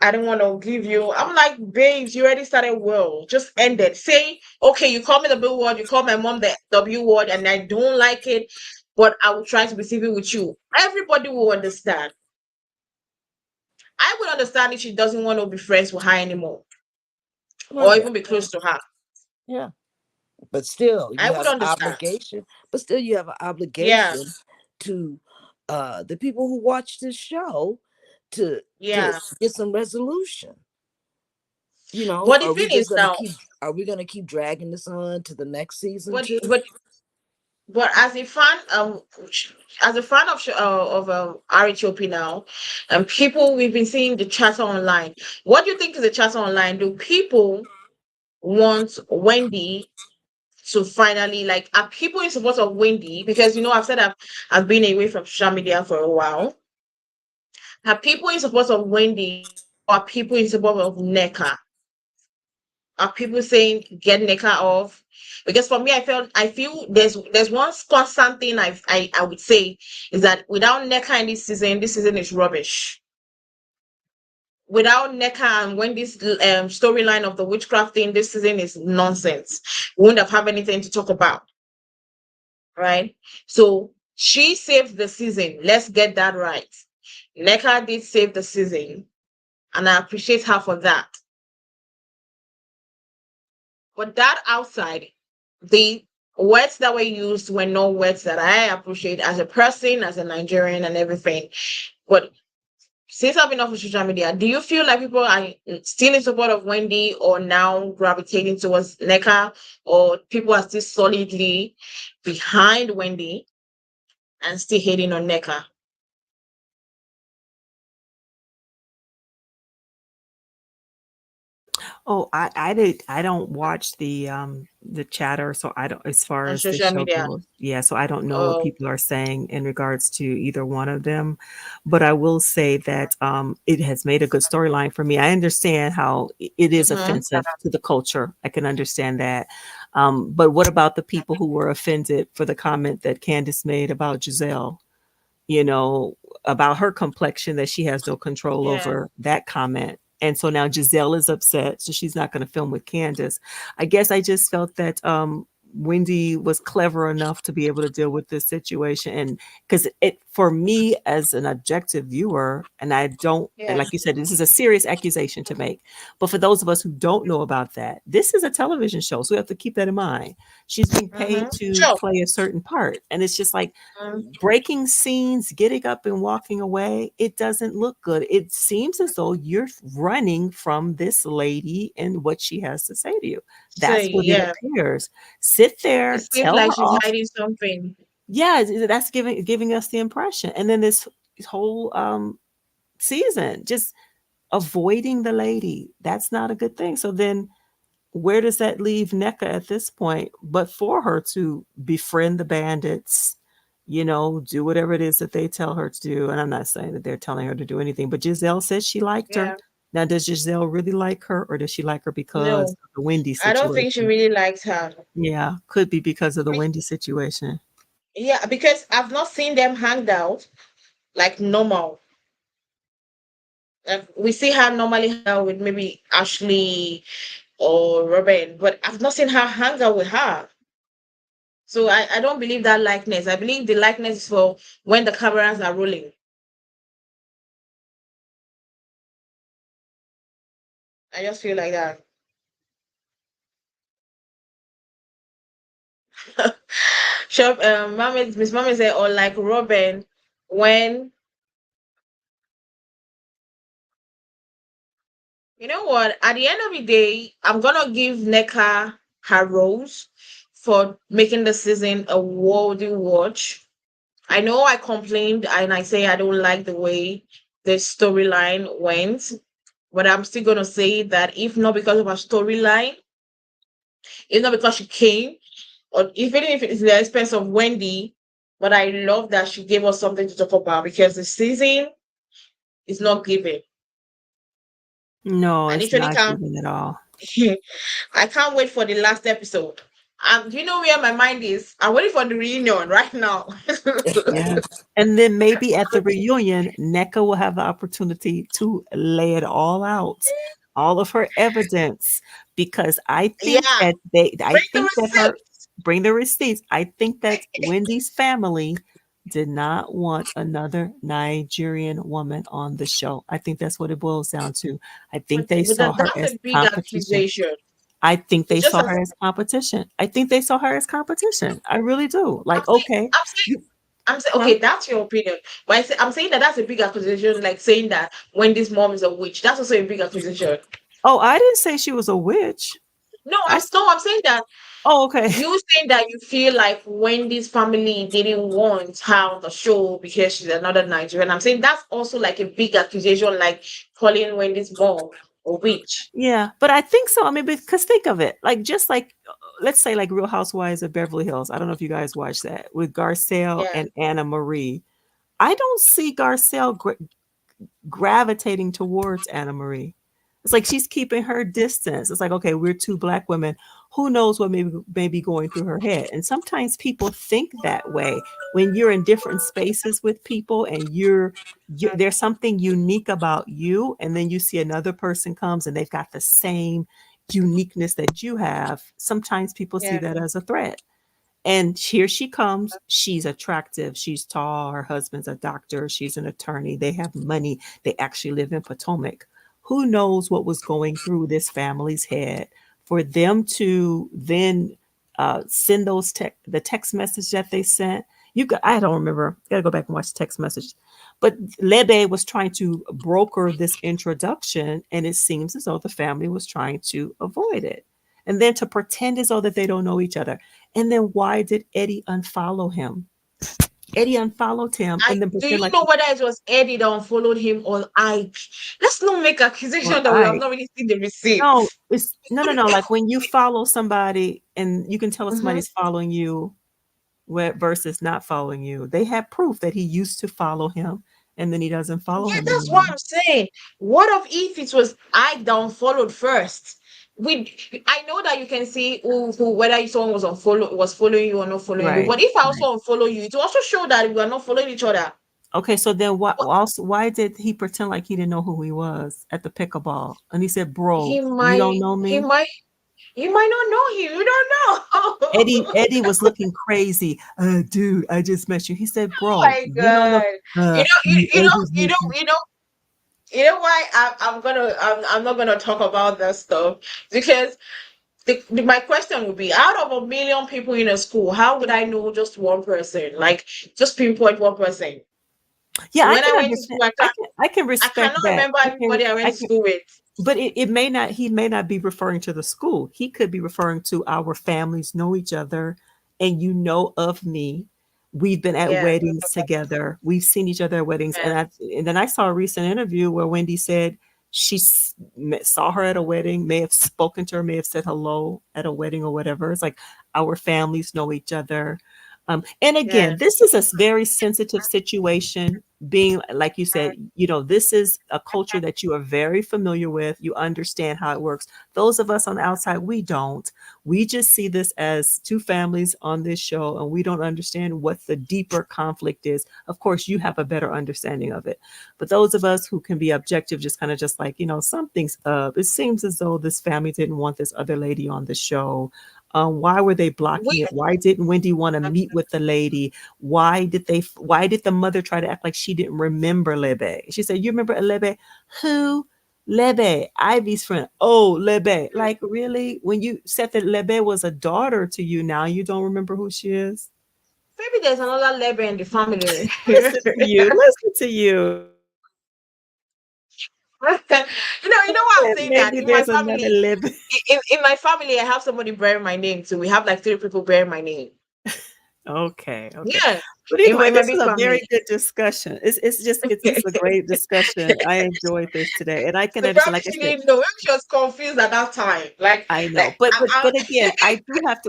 I don't want to give you. I'm like, babes, you already started well. Just end it. Say, okay, you call me the B word, you call my mom the W word, and I don't like it, but I will try to be civil with you. Everybody will understand. I would understand if she doesn't want to be friends with her anymore Well, or yeah, even be close to her. yeah. But still, I you would have an understand. obligation. But still, you have an Yeah, obligation to the people who watch this show to yeah. get some resolution. But the Are we thing just is gonna now, keep? Are we gonna keep dragging this on to the next season but too? but but as a fan of RHOP now, and people we've been seeing the chatter online. What do you think is the chatter online? Do people want Wendy to finally like? Are people in support of Wendy? Because I've said I've been away from social media for a while. Are people in support of Wendy or are people in support of Neka? Are people saying get Neka off? Because for me, I feel there's one constant thing I would say is that without Neka in this season is rubbish. Without Neka and when this storyline of the witchcraft thing this season is nonsense. We wouldn't have anything to talk about, right? So she saved the season. Let's get that right. Neka did save the season, and I appreciate her for that. But that outside, the words that were used were not words that I appreciate as a person, as a Nigerian, and everything. But since I've been off of social media, do you feel like people are still in support of Wendy or now gravitating towards Neka, or people are still solidly behind Wendy and still hating on Neka? Oh, I don't watch the chatter, so I don't as far On as the social show media? goes. Yeah, so I don't know what Oh, people are saying in regards to either one of them. But I will say that it has made a good storyline for me. I understand how it is mhm. offensive to the culture. I can understand that. But what about the people who were offended for the comment that Candace made about Giselle? You know, about her complexion, that she has no control Yeah. over that comment. And so now Giselle is upset, so she's not going to film with Candace. I guess I just felt that Wendy was clever enough to be able to deal with this situation. And because it, for me as an objective viewer, and I don't, and Yeah. like you said, this is a serious accusation to make. But for those of us who don't know about that, this is a television show. So we have to keep that in mind. She's being paid to Sure. play a certain part. And it's just like Mm, breaking scenes, getting up and walking away. It doesn't look good. It seems as though you're running from this lady and what she has to say to you. so That's what it yeah, appears. Sit it there, seems tell like her she's off. hiding something. Yeah, that's giving us the impression. And then this whole season, just avoiding the lady. That's not a good thing. So then where does that leave NECA at this point? But for her to befriend the bandits, do whatever it is that they tell her to do. And I'm not saying that they're telling her to do anything, but Gizelle says she liked her. Yeah. Now, does Giselle really like her, or does she like her because No, of the Wendy I don't think she situation? really likes her. Yeah, could be because of the Be- Wendy situation. Yeah, because I've not seen them hang out like normal. Like we see her normally hang out with maybe Ashley or Robyn, but I've not seen her hang out with her. So I don't believe that likeness. I believe the likeness is for when the cameras are rolling. I just feel like that. Shop Miss Mama said, or like Robyn, when you know what, at the end of the day, I'm gonna give Neka her rose for making the season a worthy watch. I know I complained and I say I don't like the way the storyline went, but I'm still gonna say that if not because of her storyline, if not because she came, or even if it's the expense of Wendy, but I love that she gave us something to talk about because the season is not giving. No, I it's literally not can't. giving at all. I can't wait for the last episode. Do you know where my mind is? I'm waiting for the reunion right now. Yeah. And then maybe at the reunion, NECA will have the opportunity to lay it all out, all of her evidence, because Yeah, I bring the think that her, receipt. bring the receipts. I think that Wendy's family did not want another Nigerian woman on the show. I think that's what it boils down to. I think they But saw her that's as a big competition. accusation. I think It's they just saw as her as competition. I think they saw her as competition. I really do. I'm Like, saying. okay, I'm saying. you, I'm saying. huh? Okay, that's your opinion. But I'm saying that that's a big accusation. Like saying that Wendy's mom is a witch. That's also a big accusation. Oh, I didn't say she was a witch. No, I s- no. I'm saying that oh, okay. you saying that you feel like Wendy's family didn't want her on the show because she's another Nigerian. I'm saying that's also like a big accusation, like calling Wendy's mom a witch. Yeah, but I think so. I mean, because think of it, like just like let's say like Real Housewives of Beverly Hills. I don't know if you guys watch that with Garcelle Yeah, and Anna Marie. I don't see Garcelle gravitating towards Anna Marie. It's like she's keeping her distance. It's like, okay, we're two black women. Who knows what may be going through her head? And sometimes people think that way when you're in different spaces with people and there's something unique about you, and then you see another person comes and they've got the same uniqueness that you have. Sometimes people see yeah, that as a threat. And here she comes. She's attractive. She's tall. Her husband's a doctor. She's an attorney. They have money. They actually live in Potomac. Who knows what was going through this family's head for them to then send the text message that they sent. I don't remember. Gotta go back and watch the text message. But Lede was trying to broker this introduction, and it seems as though the family was trying to avoid it. And then to pretend as though that they don't know each other. And then why did Eddie unfollow him? Eddie unfollowed him I and then do pretend you like know whether it was Eddie that unfollowed him or Ike? Let's not make or accusation that we have I. not really seen the receipt. No, it's no. Like when you follow somebody and you can tell if Mhm. somebody's following you versus not following you. They have proof that he used to follow him and then he doesn't follow Yeah, him that's what anymore. I'm saying. What if it was Ike that unfollowed first? I know that you can see who whether someone was following you or not following you. Right. But if I Right. also unfollow you, it will also show that we are not following each other. Okay, so then What why did he pretend like he didn't know who he was at the pickleball? And he said, "Bro, he you don't might know he me?" might You might not know him. You don't know. Eddie was looking crazy. Dude, I just met you. He said, Oh bro, my you don't know. god. You know, I just met you. you know why I'm not gonna talk about that stuff because my question would be out of a million people in a school, how would I know just one person? Like just pinpoint one person. Yeah, I When I can went to understand. school, I can I respect cannot that. remember everybody I I went to can school with. but it may not, he may not be referring to the school. He could be referring to our families know each other and you know of me. We've been at Yeah, weddings together. We've seen each other at weddings. yeah, And then I saw a recent interview where Wendy said she saw her at a wedding, may have spoken to her, may have said hello at a wedding or whatever. It's like our families know each other. And yeah. again, this is a very sensitive situation. Being like you said, this is a culture that you are very familiar with. You understand how it works. Those of us on the outside, we don't. We just see this as two families on this show, and we don't understand what the deeper conflict is. Of course, you have a better understanding of it. But those of us who can be objective, just kind of just like, something's up. It seems as though this family didn't want this other lady on the show. Why were they blocking We it? Why didn't Wendy want to meet with the lady? Why did the mother try to act like she didn't remember Lebe? She said, you remember Lebe? Who? Lebe, Ivy's friend. Oh, Lebe. Like, really? When you said that Lebe was a daughter to you, now you don't remember who she is? maybe there's another label in the family. Listen to you. Listen to you. You know why I'm saying that? Maybe In my there's another family, Lebe. in my family, I have somebody bearing my name too. We have like three people bearing my name. Okay, okay. Yeah, But either way, in my this is big a family. very good discussion. It's a great discussion. I enjoyed this today, and I can So understand. probably Like I she said, didn't know. Maybe she was confused at that time. I know, Like but again,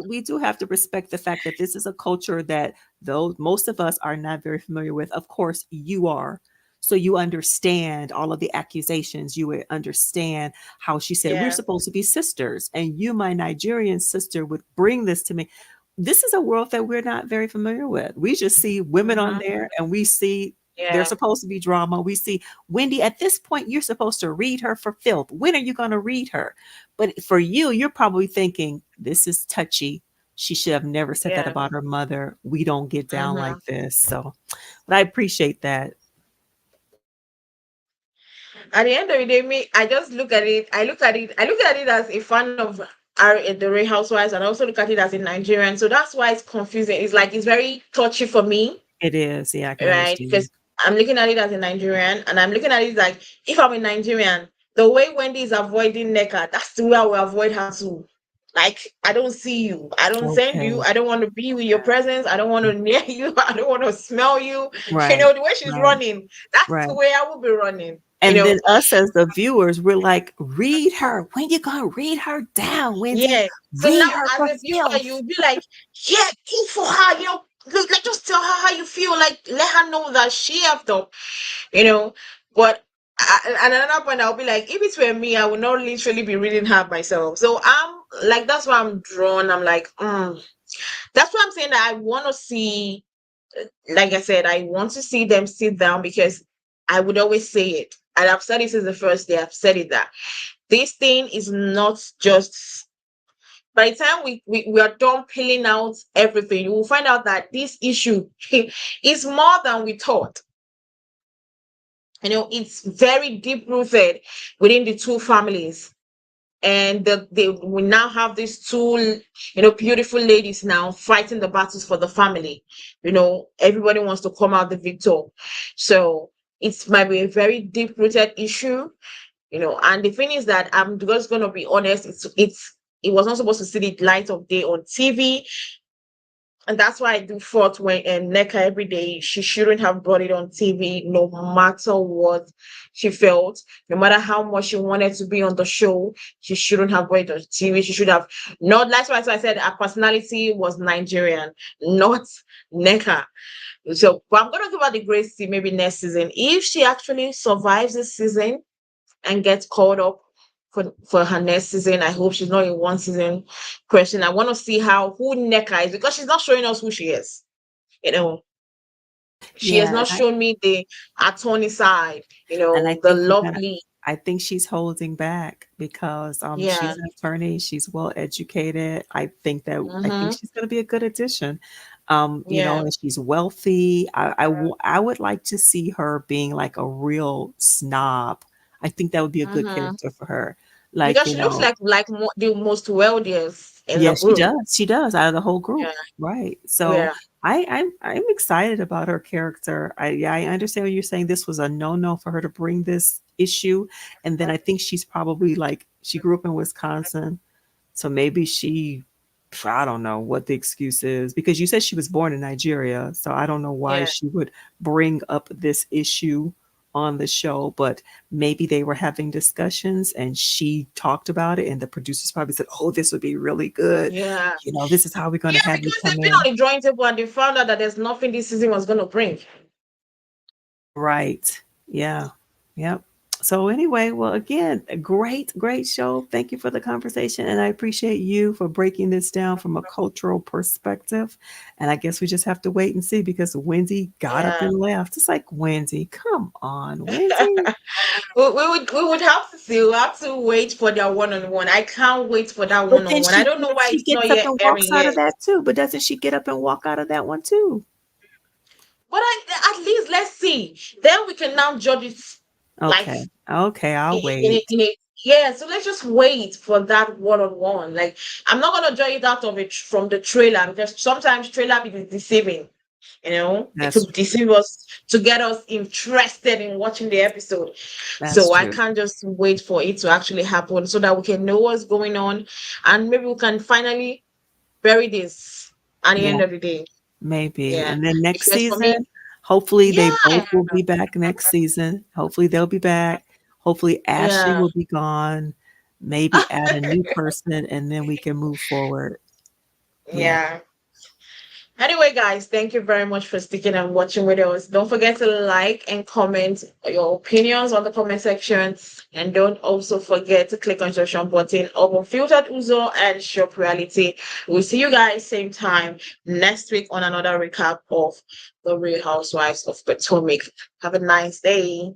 we do have to respect the fact that this is a culture that though most of us are not very familiar with. Of course, you are. So you understand all of the accusations. You would understand how she said we're yeah. supposed to be sisters, and you, my Nigerian sister, would bring this to me. This is a world that we're not very familiar with. We just see women on Hmm. there, and we see there's Yeah. supposed to be drama. We see Wendy. At this point, you're supposed to read her for filth. When are you going to read her? But for you, you're probably thinking, this is touchy. She should have never said that Yeah. about her mother. We don't get down Hmm. like this. So, but I appreciate that. At the end of the day, me, I just look at it. I look at it as a fan of the Real Housewives, and I also look at it as a Nigerian. So that's why it's confusing. It's like it's very touchy for me, It is. Yeah, I can right? understand. Because I'm looking at it as a Nigerian, and I'm looking at it like if I'm a Nigerian, the way Wendy is avoiding Neka, that's the way I will avoid her too. Like I don't see you, I don't send Okay. you, I don't want to be with your presence, I don't want to near you, I don't want to smell you. Right. The way she's Right. running, that's the Right. way I will be running. You And then know, us as the viewers, we're like, read her. When you gonna read her down, Wendy? yeah. So Read now, her as for a viewer, filth. you'll be like, yeah, go for her. Like just tell her how you feel. Like let her know that she have up. You know. But at another point, I'll be like, if it were me, I would not literally be reading her myself. So I'm like, that's why I'm drawn. I'm like, that's why I'm saying that I want to see. Like I said, I want to see them sit down because I would always say it. And I've said it since the first day. I've said it that this thing is not just by the time we are done peeling out everything, you will find out that this issue is more than we thought. It's very deep rooted within the two families. And we now have these two, beautiful ladies now fighting the battles for the family. Everybody wants to come out the victor. So it might be a very deep rooted issue. And the thing is that I'm just gonna be honest, it was not supposed to see the light of day on TV. And that's why I do fought when and NECA every day. She shouldn't have brought it on TV, no matter what she felt, no matter how much she wanted to be on the show. She shouldn't have brought it on TV. She should have not. That's why I said her personality was Nigerian, not NECA. So, but I'm gonna give her the grace to maybe next season if she actually survives this season and gets caught up for her next season. I hope she's not in one season question. I want to see who Neka is because she's not showing us who she is. You know, she has Yeah, not shown me the attorney side. and The I lovely. I think she's holding back because Yeah. she's an attorney, she's well educated. I think Mm-hmm. she's going to be a good addition. Yeah. And she's wealthy. I would like to see her being like a real snob. I think that would be a good Mm-hmm. character for her. Like, Because she looks like the most wealthiest in the yeah, she group. does. She does out of the whole group, Yeah. right? So Yeah. I'm excited about her character. I understand what you're saying. This was a no for her to bring this issue, and then I think she's probably like she grew up in Wisconsin, so maybe I don't know what the excuse is because you said she was born in Nigeria, so I don't know why Yeah. she would bring up this issue on the show, but maybe they were having discussions and she talked about it, and the producers probably said, "Oh, this would be really good. Yeah. This is how we're going to Yeah, have you because come they've been in." on the drawing table and they found out that there's nothing this season was gonna bring. Right. Yeah. Yep. So anyway, well, again, a great show. Thank you for the conversation, and I appreciate you for breaking this down from a cultural perspective. And I guess we just have to wait and see because Wendy got up Yeah. and left. It's like Wendy, come on, Wendy. We would have to see. We have to wait for their one-on-one. I can't wait for that But then one-on-one. I don't know why she it's not gets up yet and walks airing out of yet. that too. But doesn't she get up and walk out of that one too? But at least let's see. Then we can now judge it like Okay. Okay, I'll in wait. yeah. So let's just wait for that one-on-one. Like I'm not gonna judge it out of it from the trailer because sometimes trailer is deceiving. It That's could deceive us to get us interested in watching the episode. that's So I true. can't just wait for it to actually happen so that we can know what's going on and maybe we can finally bury this at the Yeah. end of the day. Maybe. Yeah. And then next Because for me, season, hopefully they yeah, both will be back next season. Hopefully they'll be back. Hopefully Ashley yeah. will be gone. Maybe add a new person and then we can move forward. Yeah. Yeah. Anyway, guys, thank you very much for sticking and watching with us. Don't forget to like and comment your opinions on the comment section. And don't also forget to click on the subscription button of Unfiltered Uzo and Shop Reality. We'll see you guys same time next week on another recap of the Real Housewives of Potomac. Have a nice day.